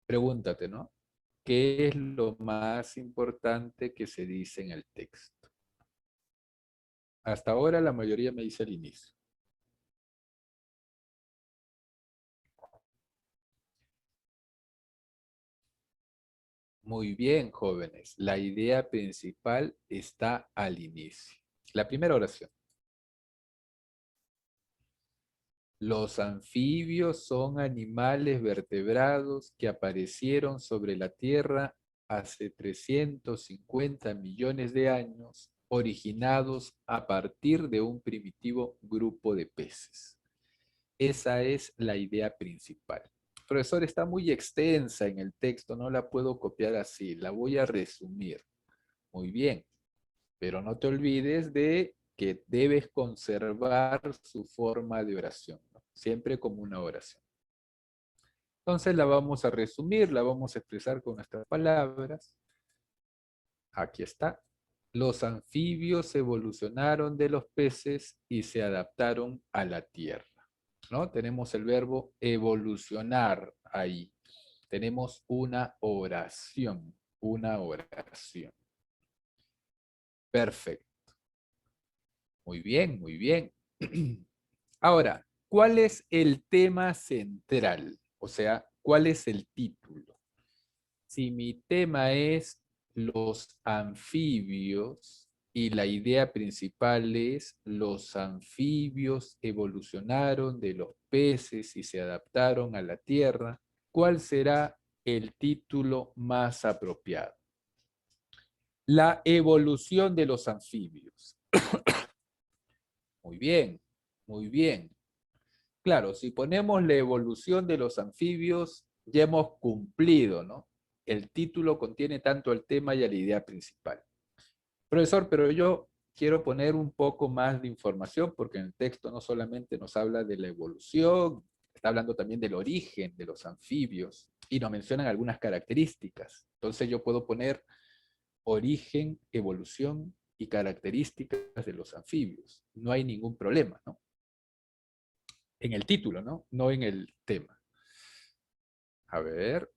Pregúntate, ¿no? ¿Qué es lo más importante que se dice en el texto? Hasta ahora la mayoría me dice al inicio. Muy bien, jóvenes. La idea principal está al inicio. La primera oración. Los anfibios son animales vertebrados que aparecieron sobre la Tierra hace 350 millones de años, originados a partir de un primitivo grupo de peces. Esa es la idea principal. Profesor, está muy extensa en el texto, no la puedo copiar así, la voy a resumir. Muy bien, pero no te olvides de que debes conservar su forma de oración, ¿no? Siempre como una oración. Entonces la vamos a resumir, la vamos a expresar con nuestras palabras. Aquí está. Los anfibios evolucionaron de los peces y se adaptaron a la tierra, ¿no? Tenemos el verbo evolucionar ahí. Tenemos una oración, una oración. Perfecto. Muy bien, muy bien. Ahora, ¿cuál es el tema central? O sea, ¿cuál es el título? Si mi tema es los anfibios y la idea principal es los anfibios evolucionaron de los peces y se adaptaron a la tierra, ¿cuál será el título más apropiado? La evolución de los anfibios. Muy bien, muy bien. Claro, si ponemos la evolución de los anfibios, ya hemos cumplido, ¿no? El título contiene tanto el tema y la idea principal. Profesor, pero yo quiero poner un poco más de información porque en el texto no solamente nos habla de la evolución, está hablando también del origen de los anfibios y nos mencionan algunas características. Entonces yo puedo poner origen, evolución y características de los anfibios. No hay ningún problema, ¿no? En el título, ¿no? No en el tema. A ver.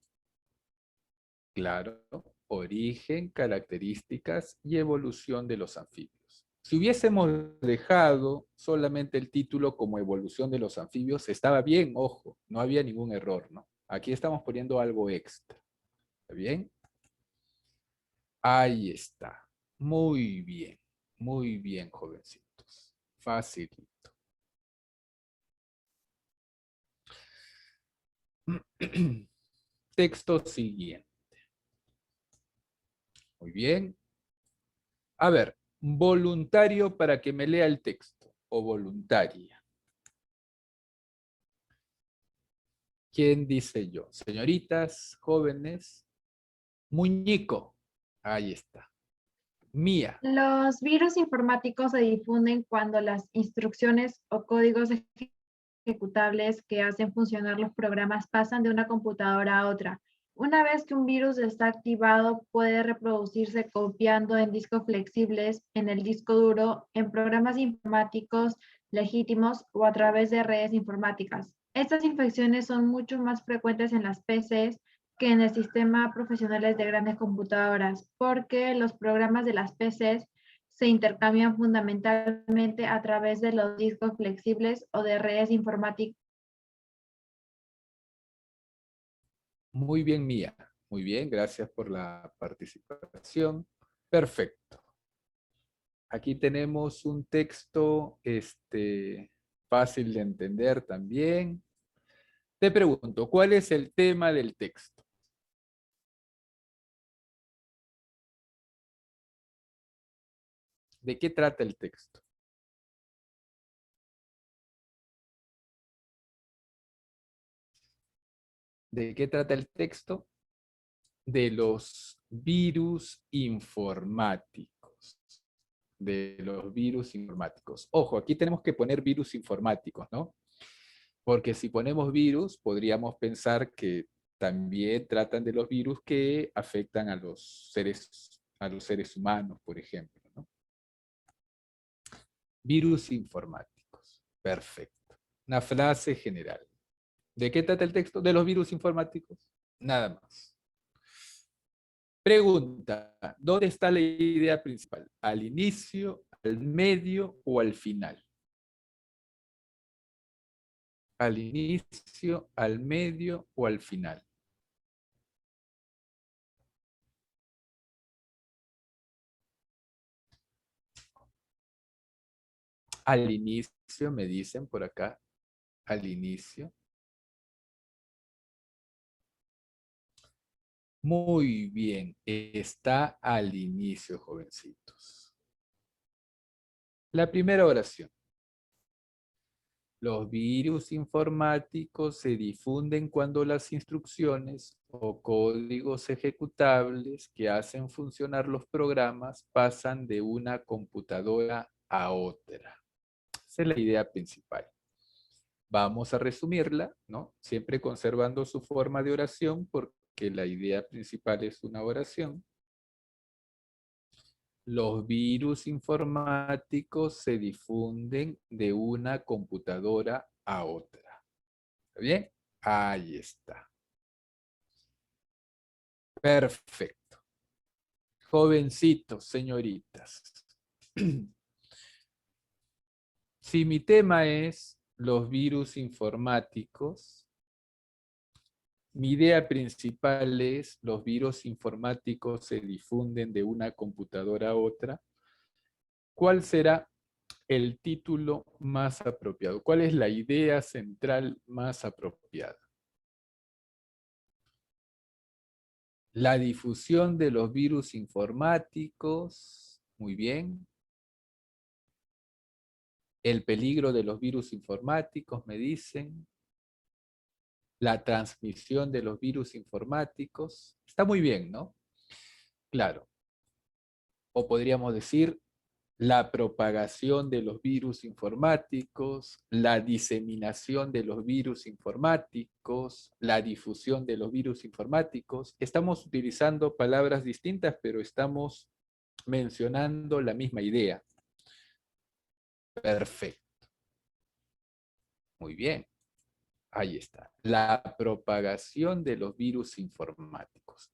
Claro. Origen, características y evolución de los anfibios. Si hubiésemos dejado solamente el título como evolución de los anfibios, estaba bien, ojo, no había ningún error, ¿no? Aquí estamos poniendo algo extra. ¿Está bien? Ahí está. muy bien, jovencitos. Facilito. Texto siguiente. Muy bien. A ver, voluntario para que me lea el texto o voluntaria. ¿Quién dice yo? Señoritas, jóvenes. Muñico. Ahí está. Mía. Los virus informáticos se difunden cuando las instrucciones o códigos ejecutables que hacen funcionar los programas pasan de una computadora a otra. Una vez que un virus está activado, puede reproducirse copiando en discos flexibles, en el disco duro, en programas informáticos legítimos o a través de redes informáticas. Estas infecciones son mucho más frecuentes en las PCs que en el sistema profesionales de grandes computadoras, porque los programas de las PCs se intercambian fundamentalmente a través de los discos flexibles o de redes informáticas. Muy bien, Mía. Muy bien, gracias por la participación. Perfecto. Aquí tenemos un texto fácil de entender también. Te pregunto, ¿cuál es el tema del texto? ¿De qué trata el texto? ¿De qué trata el texto? De los virus informáticos. De los virus informáticos. Ojo, aquí tenemos que poner virus informáticos, ¿no? Porque si ponemos virus, podríamos pensar que también tratan de los virus que afectan a los seres humanos, por ejemplo, ¿no? Virus informáticos. Perfecto. Una frase general. ¿De qué trata el texto? De los virus informáticos. Nada más. Pregunta, ¿dónde está la idea principal? ¿Al inicio, al medio o al final? ¿Al inicio, al medio o al final? Al inicio, me dicen por acá. Al inicio. Muy bien, está al inicio, jovencitos. La primera oración. Los virus informáticos se difunden cuando las instrucciones o códigos ejecutables que hacen funcionar los programas pasan de una computadora a otra. Esa es la idea principal. Vamos a resumirla, ¿no? Siempre conservando su forma de oración porque la idea principal es una oración. Los virus informáticos se difunden de una computadora a otra. ¿Está bien? Ahí está. Perfecto. Jovencitos, señoritas. Si mi tema es los virus informáticos, mi idea principal es los virus informáticos se difunden de una computadora a otra, ¿cuál será el título más apropiado? ¿Cuál es la idea central más apropiada? La difusión de los virus informáticos, muy bien. El peligro de los virus informáticos, me dicen. La transmisión de los virus informáticos. Está muy bien, ¿no? Claro. O podríamos decir la propagación de los virus informáticos, la diseminación de los virus informáticos, la difusión de los virus informáticos. Estamos utilizando palabras distintas, pero estamos mencionando la misma idea. Perfecto. Muy bien. Ahí está. La propagación de los virus informáticos.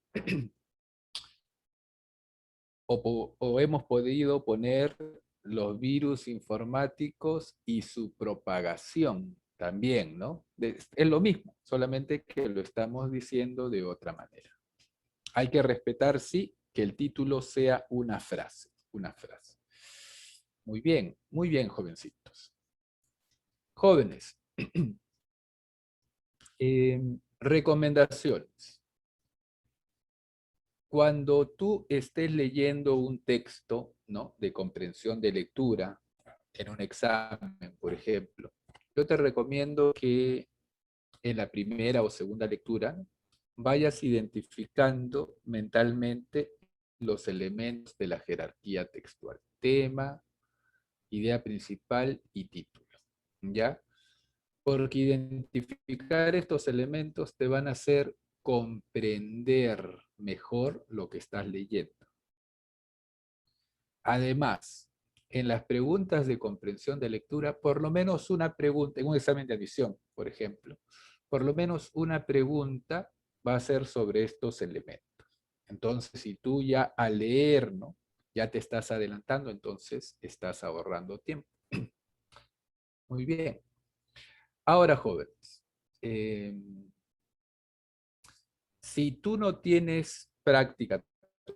O hemos podido poner los virus informáticos y su propagación también, ¿no? Es lo mismo, solamente que lo estamos diciendo de otra manera. Hay que respetar, sí, que el título sea una frase, una frase. Muy bien, jovencitos. Jóvenes, recomendaciones. Cuando tú estés leyendo un texto, ¿no?, de comprensión de lectura en un examen, por ejemplo, yo te recomiendo que en la primera o segunda lectura vayas identificando mentalmente los elementos de la jerarquía textual. Tema, idea principal y título. ¿Ya? Porque identificar estos elementos te van a hacer comprender mejor lo que estás leyendo. Además, en las preguntas de comprensión de lectura, por lo menos una pregunta, en un examen de admisión, por ejemplo, por lo menos una pregunta va a ser sobre estos elementos. Entonces, si tú ya al leer, ¿no?, Ya te estás adelantando, entonces estás ahorrando tiempo. Muy bien. Ahora, jóvenes, si tú no tienes práctica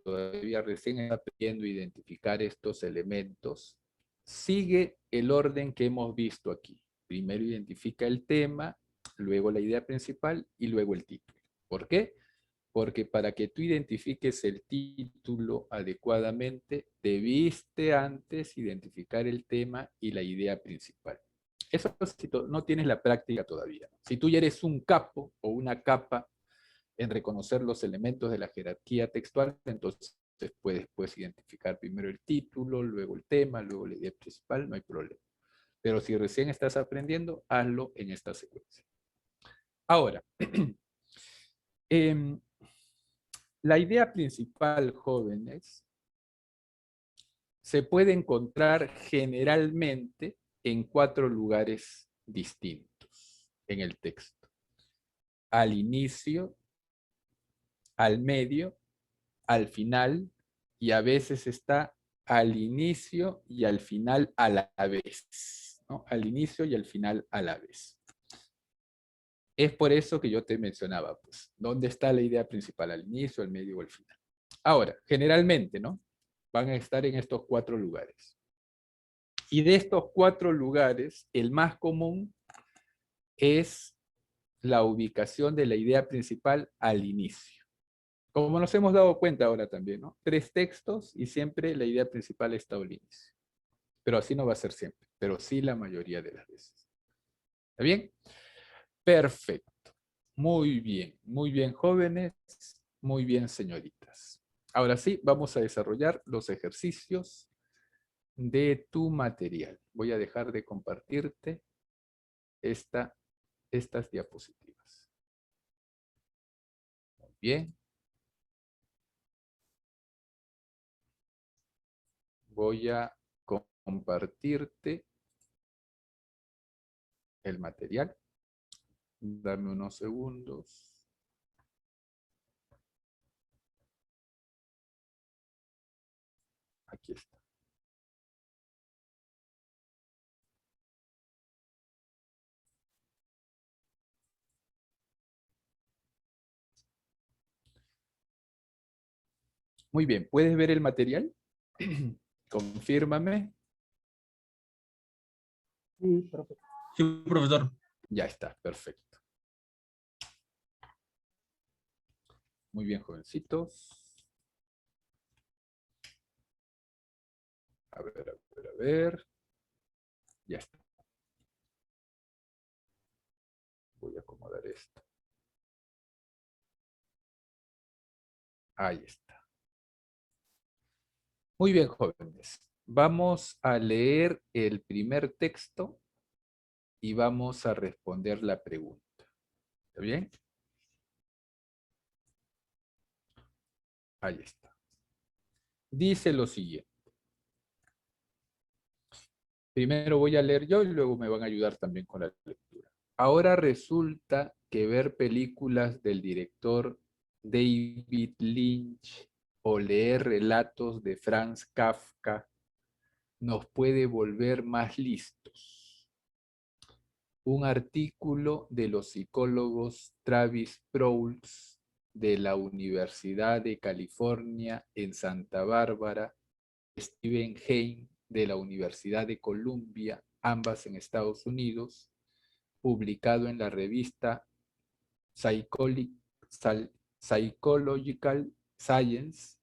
todavía, recién estás aprendiendo a identificar estos elementos, sigue el orden que hemos visto aquí. Primero identifica el tema, luego la idea principal y luego el título. ¿Por qué? Porque para que tú identifiques el título adecuadamente, debiste antes identificar el tema y la idea principal. Eso si no tienes la práctica todavía. Si tú ya eres un capo o una capa en reconocer los elementos de la jerarquía textual, entonces puedes identificar primero el título, luego el tema, luego la idea principal, no hay problema. Pero si recién estás aprendiendo, hazlo en esta secuencia. Ahora, la idea principal, jóvenes, se puede encontrar generalmente en 4 lugares distintos en el texto. Al inicio, al medio, al final, y a veces está al inicio y al final a la vez, ¿no? Al inicio y al final a la vez. Es por eso que yo te mencionaba, pues, ¿dónde está la idea principal? ¿Al inicio, al medio o al final? Ahora, generalmente, ¿no? Van a estar en estos 4 lugares. Y de estos 4 lugares, el más común es la ubicación de la idea principal al inicio. Como nos hemos dado cuenta ahora también, ¿no? 3 textos y siempre la idea principal está al inicio. Pero así no va a ser siempre, pero sí la mayoría de las veces. ¿Está bien? Perfecto. Muy bien, jóvenes, muy bien, señoritas. Ahora sí, vamos a desarrollar los ejercicios de tu material. Voy a dejar de compartirte estas diapositivas. Muy bien. Voy a compartirte el material. Dame unos segundos. Aquí está. Muy bien, ¿puedes ver el material? Confírmame. Sí, profesor. Ya está, perfecto. Muy bien, jovencitos. A ver. Ya está. Voy a acomodar esto. Ahí está. Muy bien, jóvenes. Vamos a leer el primer texto y vamos a responder la pregunta. ¿Está bien? Ahí está. Dice lo siguiente. Primero voy a leer yo y luego me van a ayudar también con la lectura. Ahora resulta que ver películas del director David Lynch o leer relatos de Franz Kafka nos puede volver más listos. Un artículo de los psicólogos Travis Prowse de la Universidad de California en Santa Bárbara, Steven Hein de la Universidad de Columbia, ambas en Estados Unidos, publicado en la revista Psychological Science,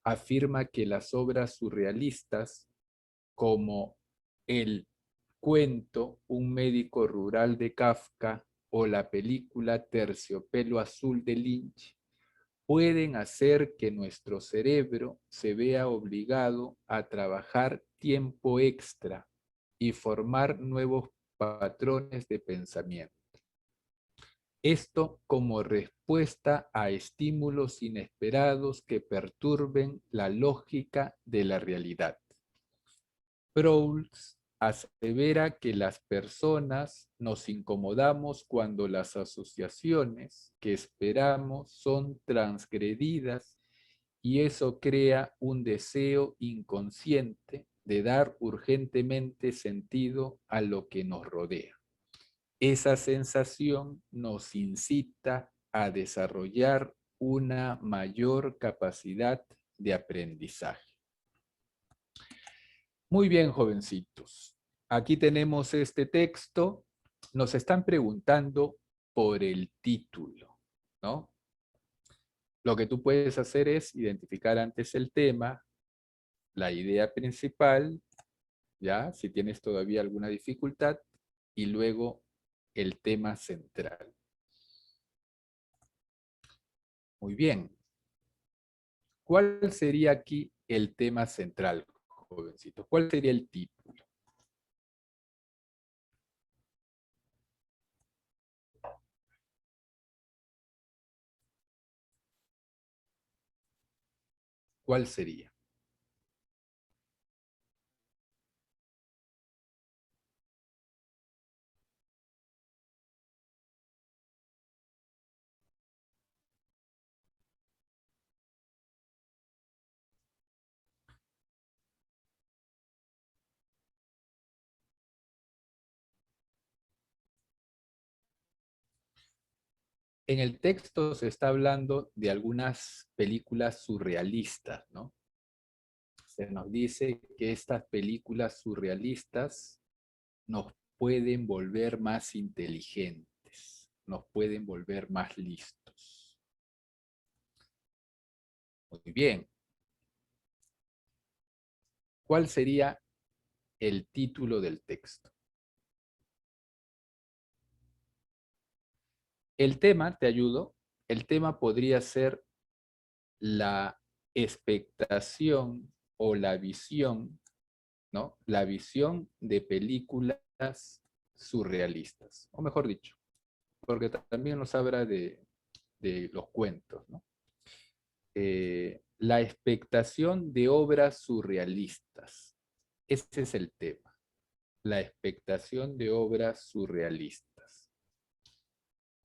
afirma que las obras surrealistas como El cuento Un médico rural de Kafka o la película Terciopelo azul de Lynch pueden hacer que nuestro cerebro se vea obligado a trabajar tiempo extra y formar nuevos patrones de pensamiento. Esto como respuesta a estímulos inesperados que perturben la lógica de la realidad. Prowse asevera que las personas nos incomodamos cuando las asociaciones que esperamos son transgredidas y eso crea un deseo inconsciente de dar urgentemente sentido a lo que nos rodea. Esa sensación nos incita a desarrollar una mayor capacidad de aprendizaje. Muy bien, jovencitos. Aquí tenemos este texto. Nos están preguntando por el título, ¿no? Lo que tú puedes hacer es identificar antes el tema, la idea principal, ¿ya? Si tienes todavía alguna dificultad, y luego el tema central. Muy bien. ¿Cuál sería aquí el tema central, jovencito? ¿Cuál sería el título? ¿Cuál sería? En el texto se está hablando de algunas películas surrealistas, ¿no? Se nos dice que estas películas surrealistas nos pueden volver más inteligentes, nos pueden volver más listos. Muy bien. ¿Cuál sería el título del texto? El tema, te ayudo, el tema podría ser la expectación o la visión, ¿no? La visión de películas surrealistas, o mejor dicho, porque también nos habla de los cuentos, ¿no? La expectación de obras surrealistas. Ese es el tema. La expectación de obras surrealistas.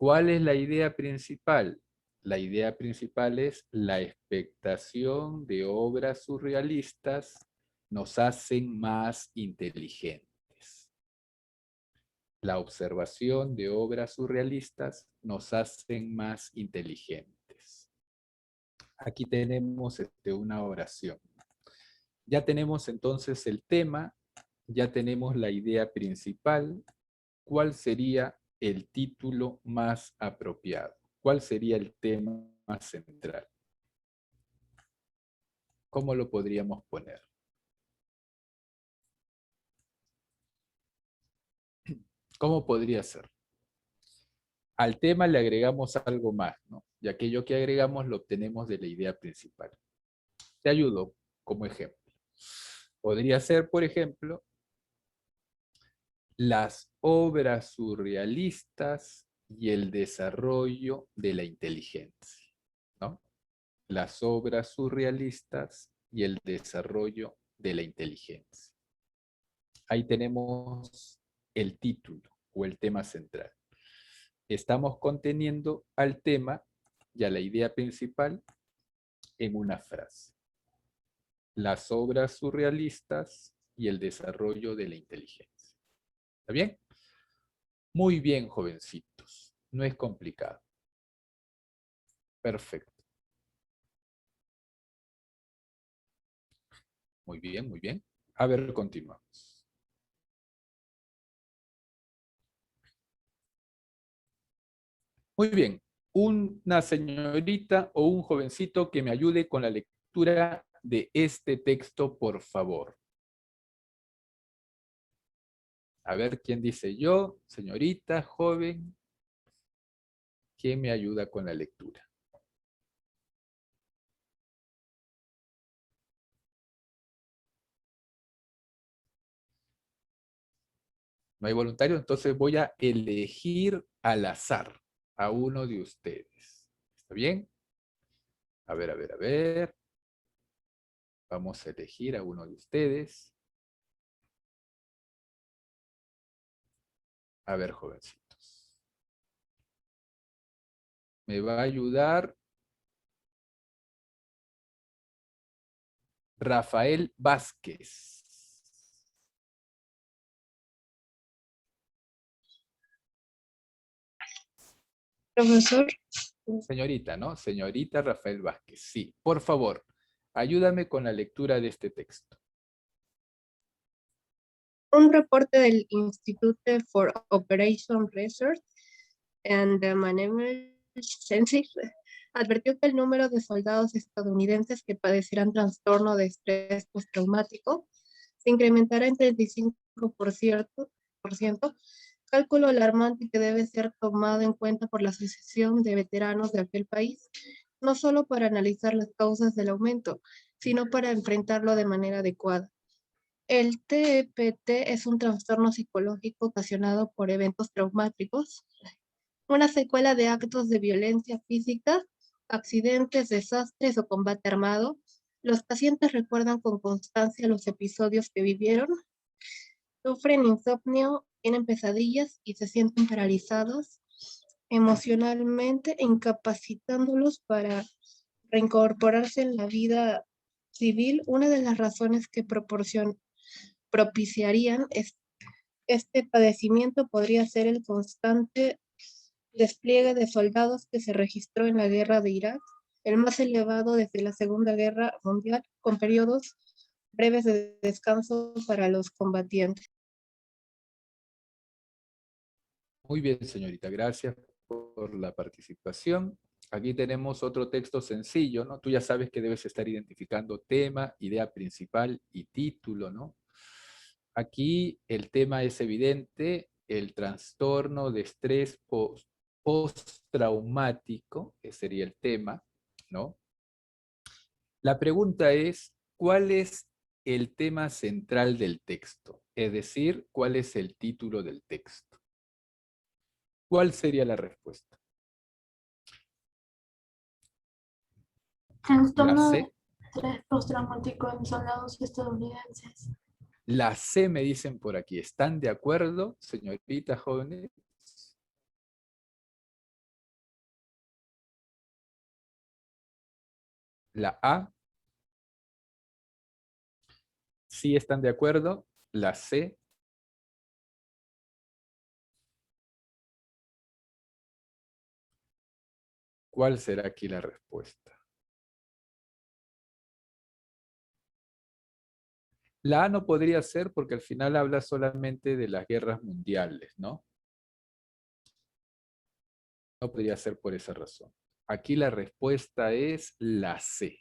¿Cuál es la idea principal? La idea principal es la expectación de obras surrealistas nos hacen más inteligentes. La observación de obras surrealistas nos hacen más inteligentes. Aquí tenemos una oración. Ya tenemos entonces el tema, ya tenemos la idea principal. ¿Cuál sería el título más apropiado? ¿Cuál sería el tema más central? ¿Cómo lo podríamos poner? ¿Cómo podría ser? Al tema le agregamos algo más, ¿no? Y aquello que agregamos lo obtenemos de la idea principal. Te ayudo como ejemplo. Podría ser, por ejemplo, las obras surrealistas y el desarrollo de la inteligencia, ¿no? Las obras surrealistas y el desarrollo de la inteligencia. Ahí tenemos el título o el tema central. Estamos conteniendo al tema y a la idea principal en una frase. Las obras surrealistas y el desarrollo de la inteligencia. ¿Está bien? Muy bien, jovencitos. No es complicado. Perfecto. Muy bien, muy bien. A ver, continuamos. Muy bien. Una señorita o un jovencito que me ayude con la lectura de este texto, por favor. A ver quién dice yo, señorita, joven. ¿Quién me ayuda con la lectura? No hay voluntario, entonces voy a elegir al azar a uno de ustedes. ¿Está bien? A ver, a ver, a ver. Vamos a elegir a uno de ustedes. A ver, jovencitos. Me va a ayudar Rafael Vázquez. Profesor, Señorita, ¿no? Señorita Rafael Vázquez. Sí, por favor, ayúdame con la lectura de este texto. un reporte del Institute for Operation Research and Management Sciences advirtió que el número de soldados estadounidenses que padecerán trastorno de estrés postraumático se incrementará en 35%, cálculo alarmante que debe ser tomado en cuenta por la Asociación de Veteranos de aquel país, no solo para analizar las causas del aumento, sino para enfrentarlo de manera adecuada. El TPT es un trastorno psicológico ocasionado por eventos traumáticos, una secuela de actos de violencia física, accidentes, desastres o combate armado. Los pacientes recuerdan con constancia los episodios que vivieron, sufren insomnio, tienen pesadillas y se sienten paralizados emocionalmente, incapacitándolos para reincorporarse en la vida civil. Una de las razones que propiciarían este padecimiento podría ser el constante despliegue de soldados que se registró en la guerra de Irak, el más elevado desde la Segunda Guerra Mundial, con periodos breves de descanso para los combatientes. Muy bien, señorita, gracias por la participación. Aquí tenemos otro texto sencillo, ¿no? Tú ya sabes que debes estar identificando tema, idea principal y título, ¿no? Aquí el tema es evidente, el trastorno de estrés postraumático, que sería el tema, ¿no? La pregunta es, ¿cuál es el tema central del texto? Es decir, ¿cuál es el título del texto? ¿Cuál sería la respuesta? Trastorno La de C. estrés postraumático en soldados estadounidenses. La C me dicen por aquí. ¿Están de acuerdo, señoritas jóvenes? La A. ¿Sí están de acuerdo? La C. ¿Cuál será aquí la respuesta? La A no podría ser porque al final habla solamente de las guerras mundiales, ¿no? No podría ser por esa razón. Aquí la respuesta es la C.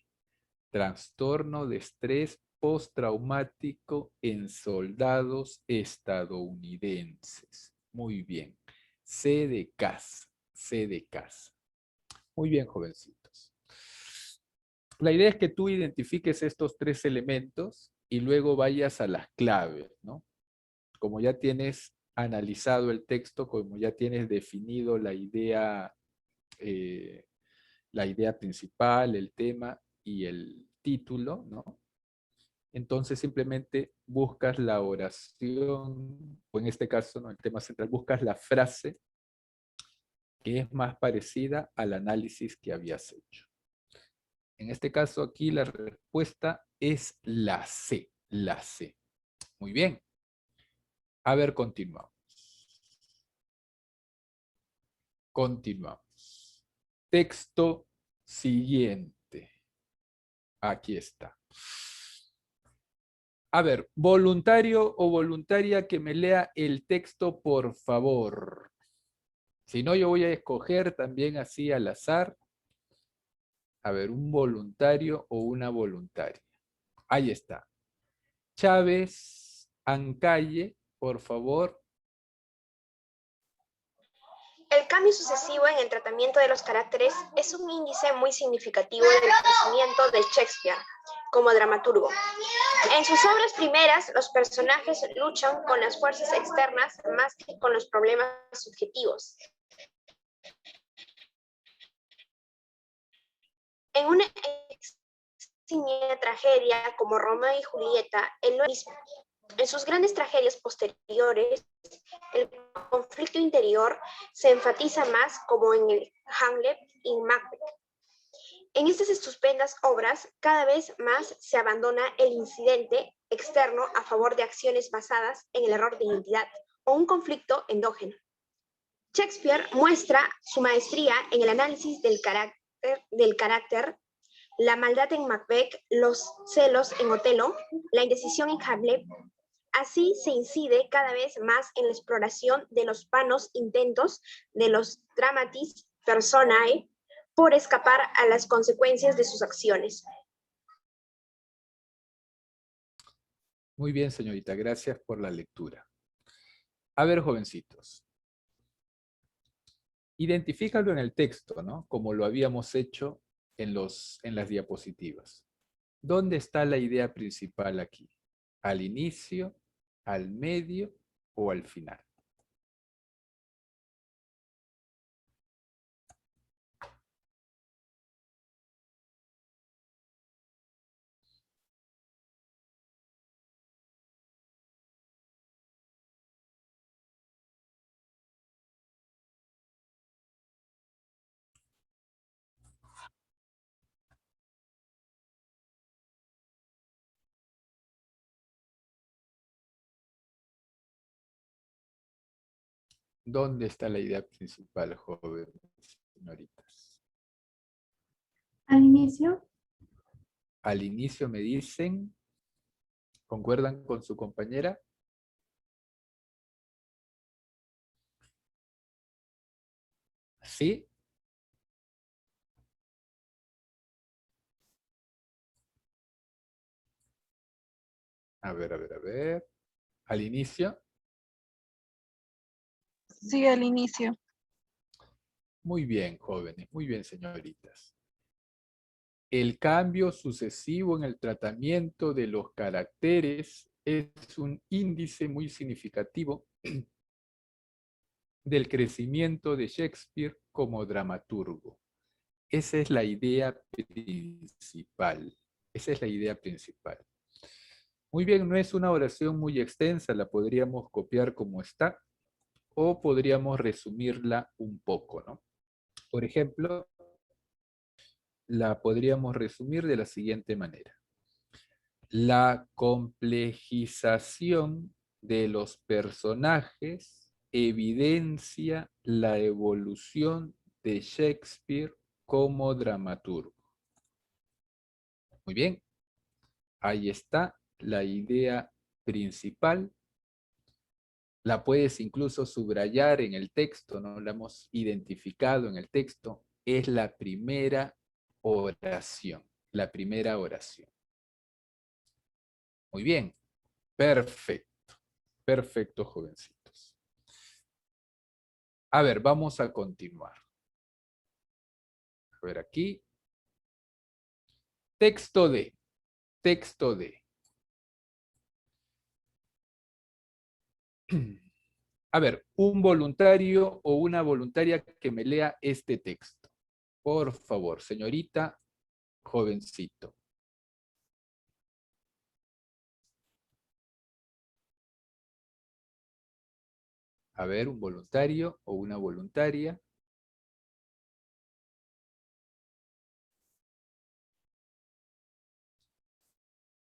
Trastorno de estrés postraumático en soldados estadounidenses. Muy bien. C de casa. C de casa. Muy bien, jovencitos. La idea es que tú identifiques estos tres elementos y luego vayas a las claves, ¿no? Como ya tienes analizado el texto, como ya tienes definido la idea principal, el tema y el título, ¿no? Entonces simplemente buscas la oración, o en este caso, ¿no? El tema central, buscas la frase que es más parecida al análisis que habías hecho. En este caso aquí la respuesta es la C, la C. Muy bien. A ver, continuamos. Continuamos. Texto siguiente. Aquí está. A ver, voluntario o voluntaria que me lea el texto, por favor. Si no, yo voy a escoger también así al azar. A ver, un voluntario o una voluntaria. Ahí está. Chávez Ancalle, por favor. El cambio sucesivo en el tratamiento de los caracteres es un índice muy significativo del crecimiento de Shakespeare como dramaturgo. En sus obras primeras, los personajes luchan con las fuerzas externas más que con los problemas subjetivos. En una eximia tragedia como Romeo y Julieta, él no es mismo. En sus grandes tragedias posteriores, el conflicto interior se enfatiza más, como en el Hamlet y Macbeth. En estas estupendas obras, cada vez más se abandona el incidente externo a favor de acciones basadas en el error de identidad o un conflicto endógeno. Shakespeare muestra su maestría en el análisis del carácter, la maldad en Macbeth, los celos en Otelo, la indecisión en Hamlet. Así se incide cada vez más en la exploración de los vanos intentos de los dramatis personae por escapar a las consecuencias de sus acciones. Muy bien, señorita, gracias por la lectura. A ver, jovencitos. Identifícalo en el texto, ¿no? Como lo habíamos hecho en las diapositivas. ¿Dónde está la idea principal aquí? ¿Al inicio, al medio o al final? ¿Dónde está la idea principal, jóvenes, señoritas? Al inicio. Al inicio me dicen, ¿concuerdan con su compañera? ¿Sí? A ver, a ver, a ver. ¿Al inicio? Sí, al inicio. Muy bien, jóvenes, muy bien, señoritas. El cambio sucesivo en el tratamiento de los caracteres es un índice muy significativo del crecimiento de Shakespeare como dramaturgo. Esa es la idea principal. Esa es la idea principal. Muy bien, no es una oración muy extensa, la podríamos copiar como está o podríamos resumirla un poco, ¿no? Por ejemplo, la podríamos resumir de la siguiente manera. La complejización de los personajes evidencia la evolución de Shakespeare como dramaturgo. Muy bien, ahí está la idea principal. La puedes incluso subrayar en el texto, ¿no? La hemos identificado en el texto. Es la primera oración, la primera oración. Muy bien, perfecto, perfecto, jovencitos. A ver, vamos a continuar. A ver aquí. Texto D, texto D. A ver, un voluntario o una voluntaria que me lea este texto. Por favor, señorita, jovencito. A ver, un voluntario o una voluntaria.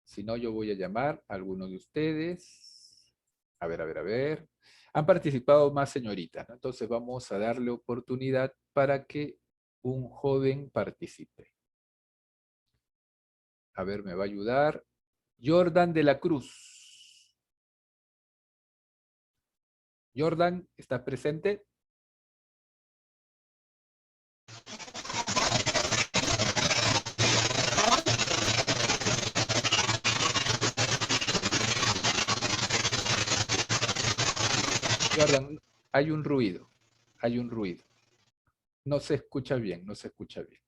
Si no, yo voy a llamar a alguno de ustedes. A ver, a ver, a ver. Han participado más señoritas, ¿no? Entonces vamos a darle oportunidad para que un joven participe. A ver, me va a ayudar. Jordan de la Cruz. Jordan, ¿estás presente? Jordan, hay un ruido. Hay un ruido. No se escucha bien, no se escucha bien.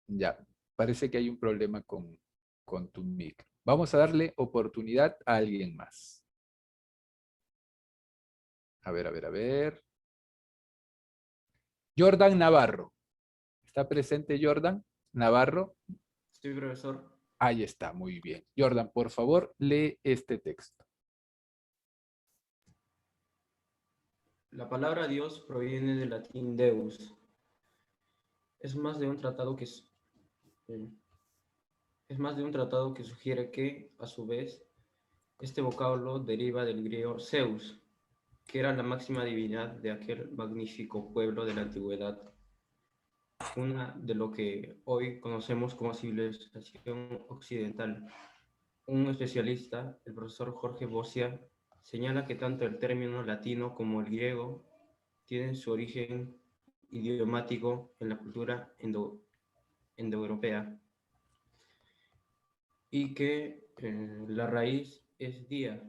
Ya, parece que hay un problema con tu micro. Vamos a darle oportunidad a alguien más. A ver, a ver, a ver. Jordan Navarro. ¿Está presente Jordan Navarro? Sí, profesor. Ahí está, muy bien. Jordan, por favor, lee este texto. La palabra Dios proviene del latín Deus. Es más de un tratado que Es más de un tratado que sugiere que, a su vez, este vocablo deriva del griego Zeus, que era la máxima divinidad de aquel magnífico pueblo de la antigüedad, una de lo que hoy conocemos como civilización occidental. Un especialista, el profesor Jorge Bosia, señala que tanto el término latino como el griego tienen su origen idiomático en la cultura indoeuropea y que la raíz es día,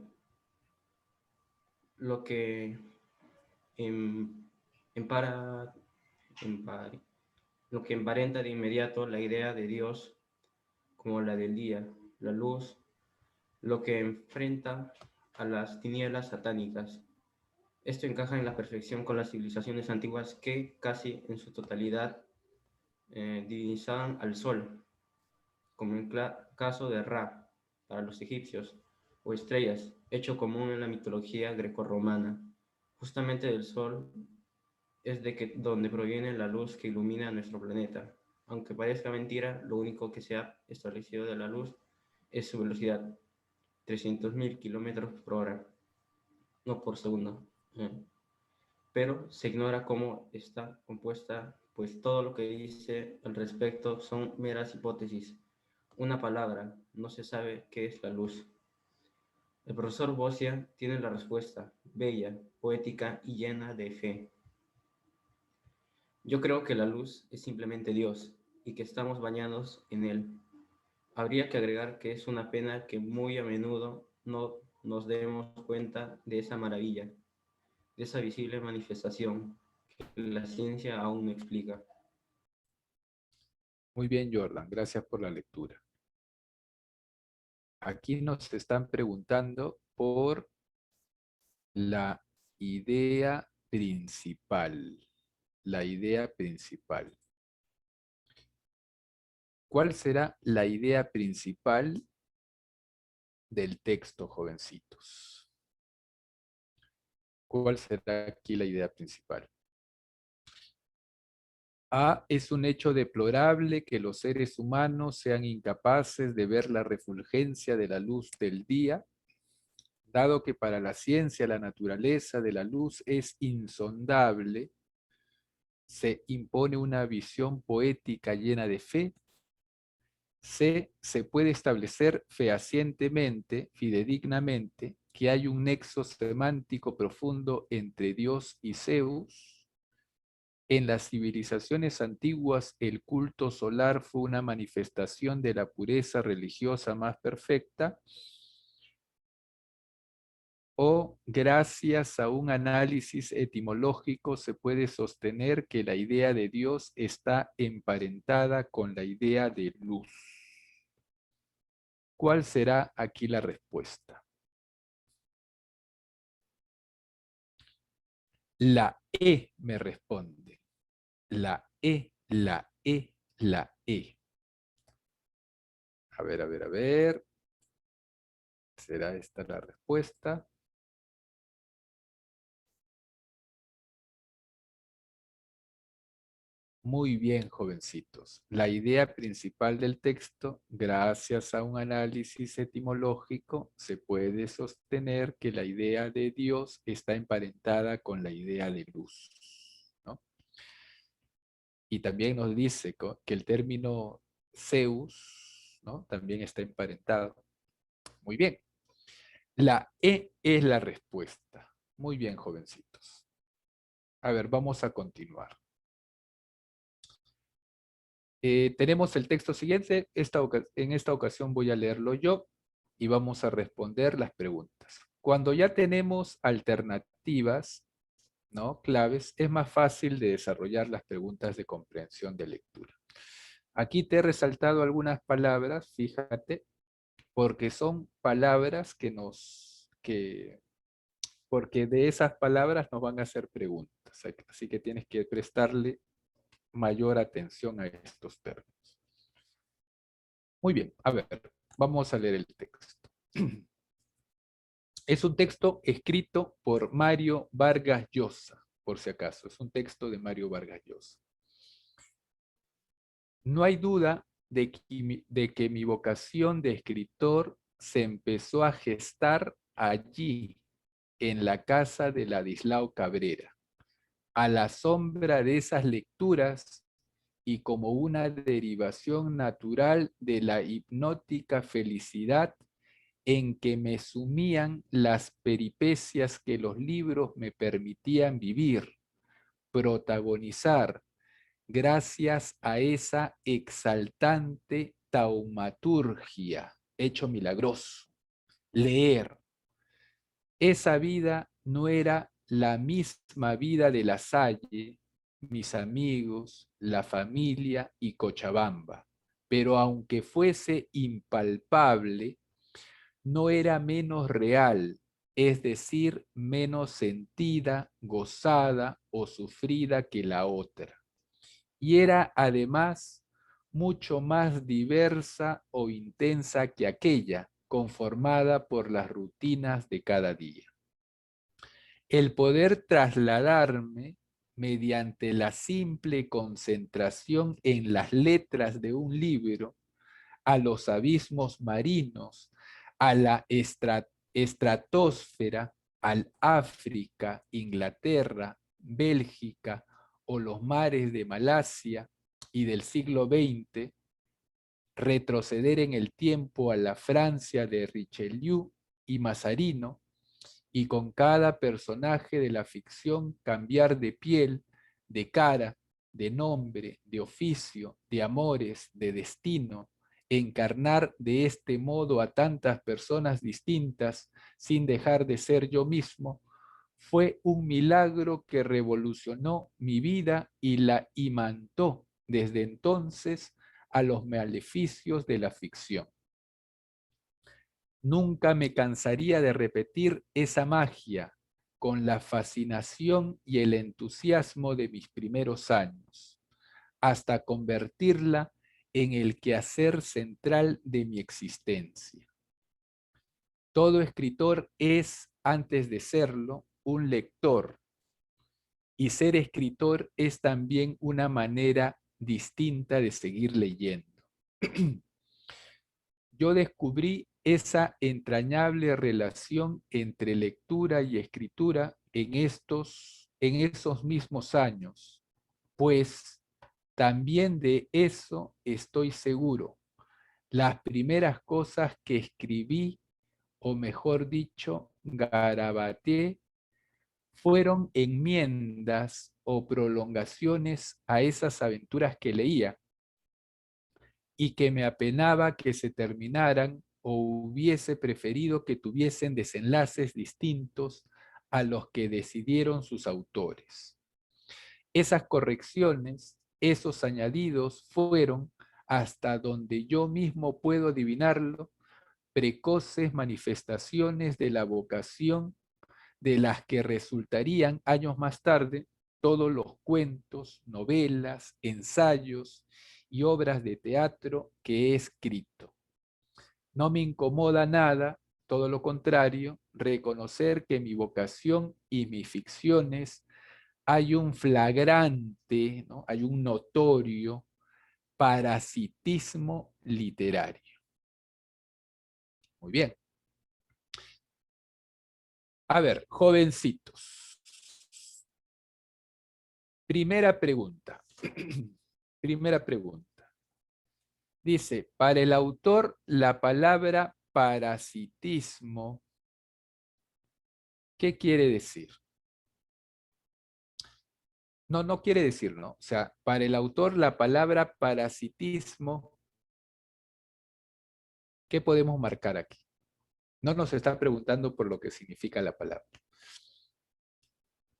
lo que em- empara- empari- lo que emparenta de inmediato la idea de Dios como la del día, la luz, lo que enfrenta a las tinieblas satánicas. Esto encaja en la perfección con las civilizaciones antiguas que casi en su totalidad divinizaban al sol, como en el caso de Ra para los egipcios, o estrellas, hecho común en la mitología grecorromana. Justamente del sol es donde proviene la luz que ilumina nuestro planeta. Aunque parezca mentira, lo único que se ha establecido de la luz es su velocidad, 300.000 kilómetros por hora, no por segundo. Pero se ignora cómo está compuesta, pues todo lo que dice al respecto son meras hipótesis. Una palabra, no se sabe qué es la luz. El profesor Bosia tiene la respuesta, bella, poética y llena de fe. Yo creo que la luz es simplemente Dios y que estamos bañados en Él. Habría que agregar que es una pena que muy a menudo no nos demos cuenta de esa maravilla, de esa visible manifestación que la ciencia aún no explica. Muy bien, Jordan, gracias por la lectura. Aquí nos están preguntando por la idea principal. La idea principal. ¿Cuál será la idea principal del texto, jovencitos? ¿Cuál será aquí la idea principal? A, es un hecho deplorable que los seres humanos sean incapaces de ver la refulgencia de la luz del día, dado que para la ciencia la naturaleza de la luz es insondable, se impone una visión poética llena de fe. C, se puede establecer fehacientemente, fidedignamente, que hay un nexo semántico profundo entre Dios y Zeus. En las civilizaciones antiguas, el culto solar fue una manifestación de la pureza religiosa más perfecta. O, gracias a un análisis etimológico, se puede sostener que la idea de Dios está emparentada con la idea de luz. ¿Cuál será aquí la respuesta? La E me responde. La E, la E, la E. A ver, a ver, a ver. ¿Será esta la respuesta? Muy bien, jovencitos. La idea principal del texto, gracias a un análisis etimológico, se puede sostener que la idea de Dios está emparentada con la idea de luz, ¿no? Y también nos dice que el término Zeus, ¿no? También está emparentado. Muy bien. La E es la respuesta. Muy bien, jovencitos. A ver, vamos a continuar. Tenemos el texto siguiente. En esta ocasión voy a leerlo yo y vamos a responder las preguntas. Cuando ya tenemos alternativas, ¿no? Claves, es más fácil de desarrollar las preguntas de comprensión de lectura. Aquí te he resaltado algunas palabras, fíjate, porque son palabras porque de esas palabras nos van a hacer preguntas. Así que tienes que prestarle mayor atención a estos términos. Muy bien, a ver, vamos a leer el texto. Es un texto escrito por Mario Vargas Llosa, por si acaso. Es un texto de Mario Vargas Llosa. No hay duda de que mi vocación de escritor se empezó a gestar allí, en la casa de Ladislao Cabrera. A la sombra de esas lecturas y como una derivación natural de la hipnótica felicidad en que me sumían las peripecias que los libros me permitían vivir, protagonizar, gracias a esa exaltante taumaturgia, hecho milagroso, leer. Esa vida no era la misma vida de La Salle, mis amigos, la familia y Cochabamba, pero aunque fuese impalpable, no era menos real, es decir, menos sentida, gozada o sufrida que la otra. Y era además mucho más diversa o intensa que aquella, conformada por las rutinas de cada día. El poder trasladarme mediante la simple concentración en las letras de un libro a los abismos marinos, a la estratosfera, al África, Inglaterra, Bélgica o los mares de Malasia y del siglo XX, retroceder en el tiempo a la Francia de Richelieu y Mazarino, y con cada personaje de la ficción cambiar de piel, de cara, de nombre, de oficio, de amores, de destino, encarnar de este modo a tantas personas distintas sin dejar de ser yo mismo, fue un milagro que revolucionó mi vida y la imantó desde entonces a los maleficios de la ficción. Nunca me cansaría de repetir esa magia con la fascinación y el entusiasmo de mis primeros años, hasta convertirla en el quehacer central de mi existencia. Todo escritor es, antes de serlo, un lector, y ser escritor es también una manera distinta de seguir leyendo. Yo descubrí esa entrañable relación entre lectura y escritura en esos mismos años, pues también de eso estoy seguro. Las primeras cosas que escribí, o mejor dicho, garabateé, fueron enmiendas o prolongaciones a esas aventuras que leía y que me apenaba que se terminaran o hubiese preferido que tuviesen desenlaces distintos a los que decidieron sus autores. Esas correcciones, esos añadidos fueron, hasta donde yo mismo puedo adivinarlo, precoces manifestaciones de la vocación de las que resultarían años más tarde todos los cuentos, novelas, ensayos y obras de teatro que he escrito. No me incomoda nada, todo lo contrario, reconocer que mi vocación y mis ficciones hay un flagrante, ¿no? Hay un notorio parasitismo literario. Muy bien. A ver, jovencitos. Primera pregunta. Primera pregunta. Dice, para el autor, la palabra parasitismo, ¿qué quiere decir? No, no quiere decir, ¿no? O sea, para el autor, la palabra parasitismo, ¿qué podemos marcar aquí? No nos está preguntando por lo que significa la palabra.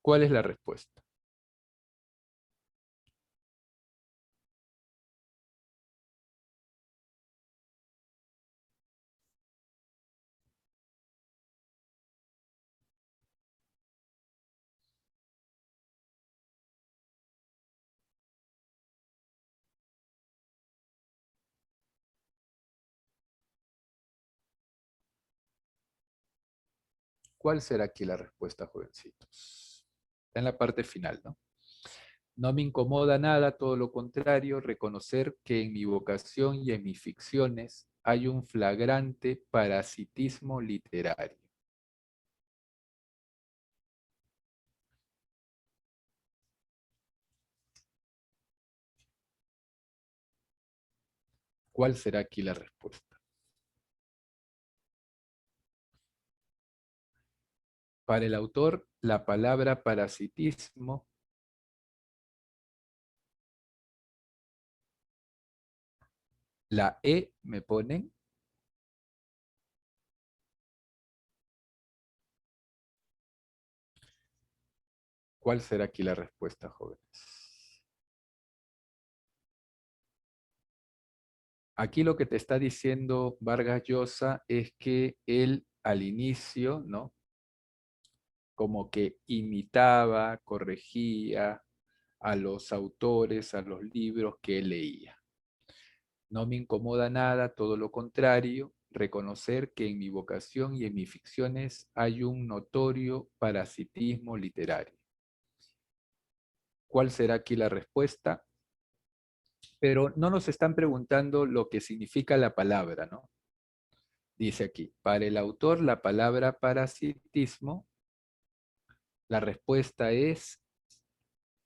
¿Cuál es la respuesta? ¿Cuál será aquí la respuesta, jovencitos? Está en la parte final, ¿no? No me incomoda nada, todo lo contrario, reconocer que en mi vocación y en mis ficciones hay un flagrante parasitismo literario. ¿Cuál será aquí la respuesta? Para el autor, la palabra parasitismo la E me ponen. ¿Cuál será aquí la respuesta, jóvenes? Aquí lo que te está diciendo Vargas Llosa es que él al inicio, ¿no? Como que imitaba, corregía a los autores, a los libros que él leía. No me incomoda nada, todo lo contrario, reconocer que en mi vocación y en mis ficciones hay un notorio parasitismo literario. ¿Cuál será aquí la respuesta? Pero no nos están preguntando lo que significa la palabra, ¿no? Dice aquí, para el autor la palabra parasitismo, la respuesta es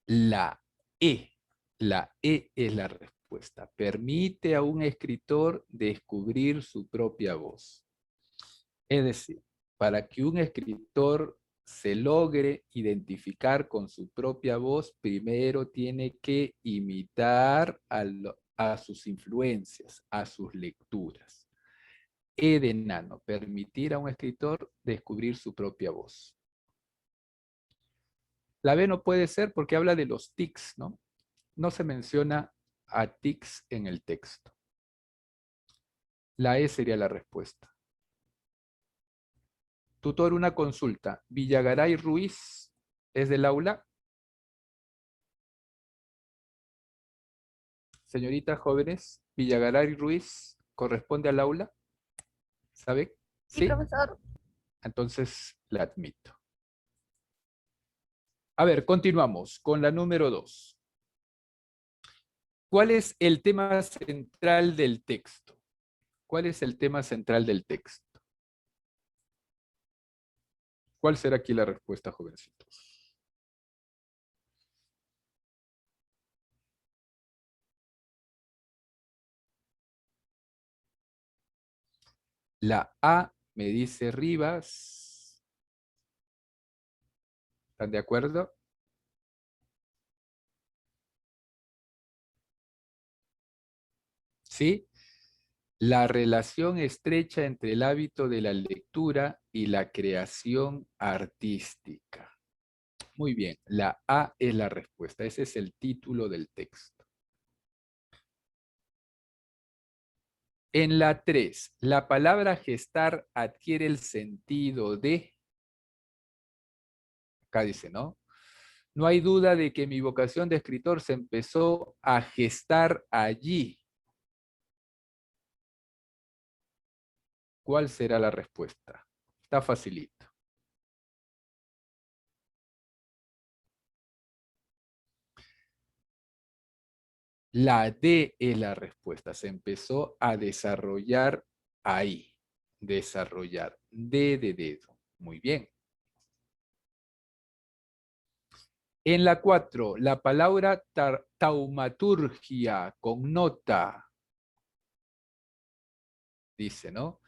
la E. La E es la respuesta. Permite a un escritor descubrir su propia voz. Es decir, para que un escritor se logre identificar con su propia voz, primero tiene que imitar a sus influencias, a sus lecturas. E de enano, permitir a un escritor descubrir su propia voz. La B no puede ser porque habla de los tics, ¿no? No se menciona a tics en el texto. La E sería la respuesta. Tutor, una consulta. ¿Villagaray Ruiz es del aula? Señoritas jóvenes, ¿Villagaray Ruiz corresponde al aula? ¿Sabe? Sí, ¿Sí? profesor. Entonces la admito. A ver, continuamos con la número 2. ¿Cuál es el tema central del texto? ¿Cuál es el tema central del texto? ¿Cuál será aquí la respuesta, jovencitos? La A me dice Rivas. ¿Están de acuerdo? ¿Sí? La relación estrecha entre el hábito de la lectura y la creación artística. Muy bien, la A es la respuesta. Ese es el título del texto. En la 3, la palabra gestar adquiere el sentido de... Acá dice, ¿no? No hay duda de que mi vocación de escritor se empezó a gestar allí. ¿Cuál será la respuesta? Está facilito. La D es la respuesta. Se empezó a desarrollar ahí. Desarrollar. D de dedo. Muy bien. En la 4, la palabra taumaturgia connota. Dice, ¿no?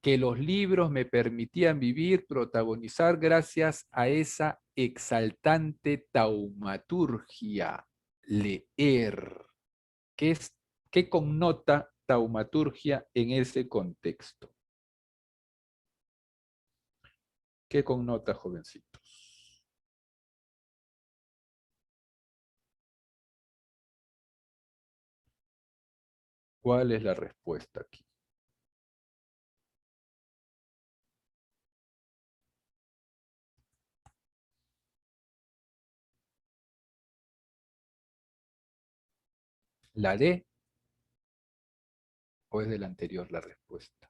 Que los libros me permitían vivir, protagonizar gracias a esa exaltante taumaturgia. Leer. ¿Qué connota taumaturgia en ese contexto? ¿Qué connota, jovencitos? ¿Cuál es la respuesta aquí? ¿La D o es del anterior la respuesta?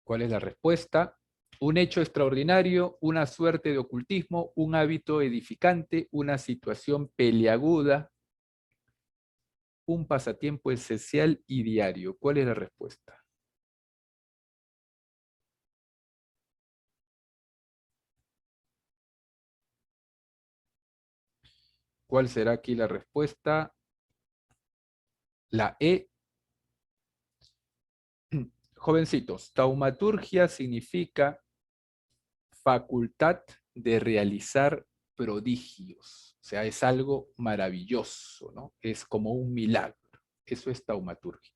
¿Cuál es la respuesta? Un hecho extraordinario, una suerte de ocultismo, un hábito edificante, una situación peliaguda, un pasatiempo esencial y diario. ¿Cuál es la respuesta? ¿Cuál será aquí la respuesta? La E. Jovencitos, taumaturgia significa facultad de realizar prodigios. O sea, es algo maravilloso, ¿no? Es como un milagro. Eso es taumaturgia.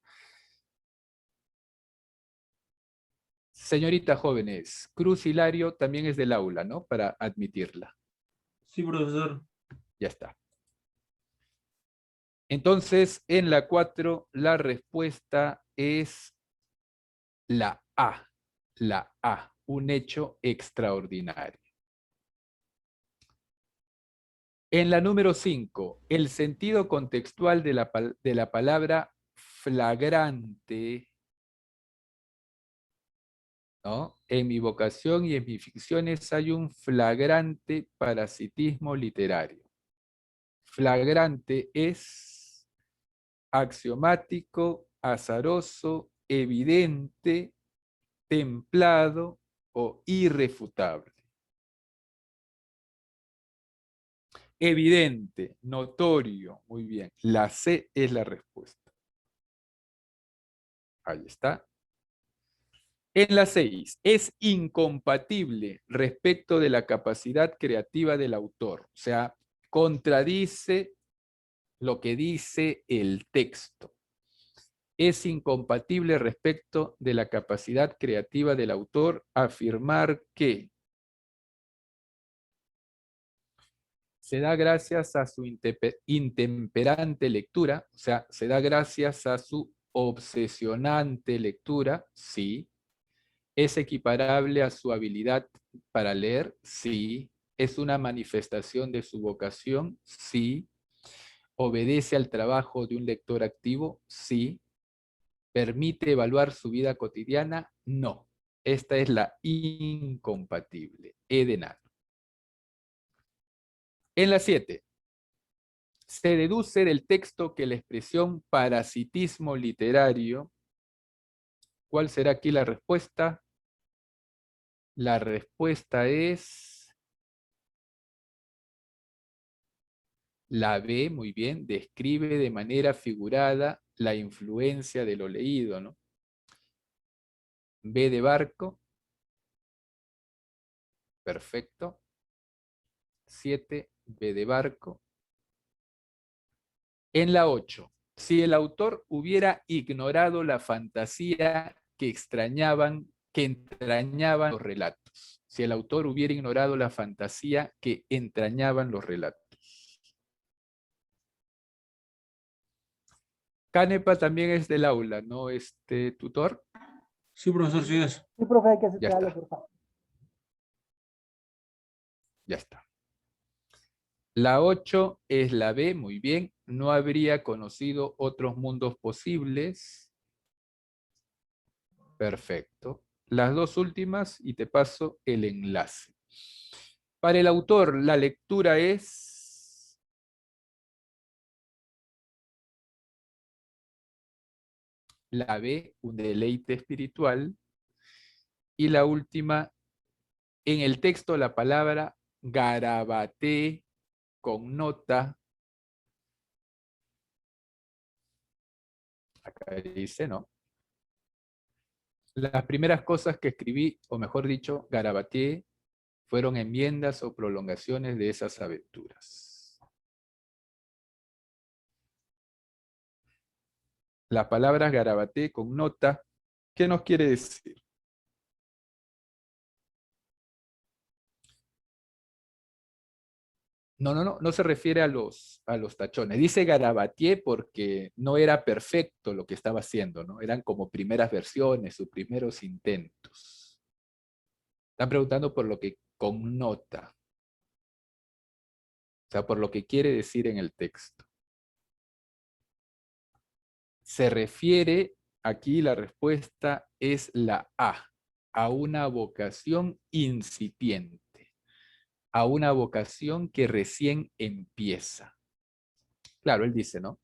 Señorita jóvenes, Cruz Hilario también es del aula, ¿no? Para admitirla. Sí, profesor. Ya está. Entonces, en la 4, la respuesta es la A. La A, un hecho extraordinario. En la número 5, el sentido contextual de la palabra flagrante, ¿no? En mi vocación y en mis ficciones hay un flagrante parasitismo literario. Flagrante es axiomático, azaroso, evidente, templado o irrefutable. Evidente, notorio, muy bien. La C es la respuesta. Ahí está. En la 6, es incompatible respecto de la capacidad creativa del autor. O sea, contradice lo que dice el texto. Es incompatible respecto de la capacidad creativa del autor afirmar que se da gracias a su intemperante lectura, o sea, se da gracias a su obsesionante lectura, sí. ¿Es equiparable a su habilidad para leer? Sí. ¿Es una manifestación de su vocación? Sí. ¿Obedece al trabajo de un lector activo? Sí. ¿Permite evaluar su vida cotidiana? No. Esta es la incompatible. E de nada. En la 7. Se deduce del texto que la expresión parasitismo literario, ¿cuál será aquí la respuesta? La respuesta es la B, muy bien, describe de manera figurada la influencia de lo leído, ¿no? B de barco. Perfecto. 7, B de barco. En la 8, si el autor hubiera ignorado la fantasía que entrañaban los relatos. Si el autor hubiera ignorado la fantasía que entrañaban los relatos. Canepa también es del aula, ¿no? Tutor. Sí, profesor, sí es. Sí, profe, hay que Ya aceptarlo, está. por favor. Ya está. La 8 es la B, muy bien. No habría conocido otros mundos posibles. Perfecto. Las dos últimas y te paso el enlace. Para el autor, la lectura es la B, un deleite espiritual. Y la última, en el texto la palabra garabaté connota, acá dice, ¿no? Las primeras cosas que escribí, o mejor dicho, garabateé, fueron enmiendas o prolongaciones de esas aventuras. La palabra garabaté connota, ¿qué nos quiere decir? No se refiere a los tachones. Dice garabateé porque no era perfecto lo que estaba haciendo, ¿no? Eran como primeras versiones, sus primeros intentos. Están preguntando por lo que connota. O sea, por lo que quiere decir en el texto. Se refiere, aquí la respuesta es la A. a una vocación incipiente, a una vocación que recién empieza. Claro, él dice, ¿no?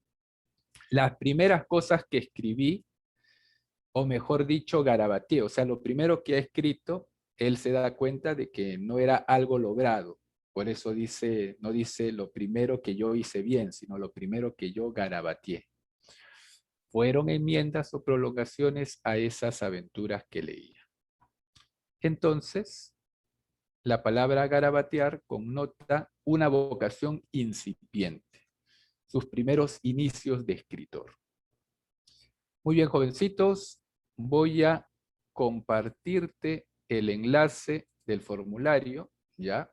Las primeras cosas que escribí, o mejor dicho, garabateé, o sea, lo primero que ha escrito, él se da cuenta de que no era algo logrado. Por eso dice, no dice lo primero que yo hice bien, sino lo primero que yo garabateé. Fueron enmiendas o prolongaciones a esas aventuras que leía. Entonces, la palabra garabatear connota una vocación incipiente, sus primeros inicios de escritor. Muy bien, jovencitos, voy a compartirte el enlace del formulario, ¿ya?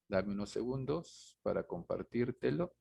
Dame unos segundos para compartírtelo.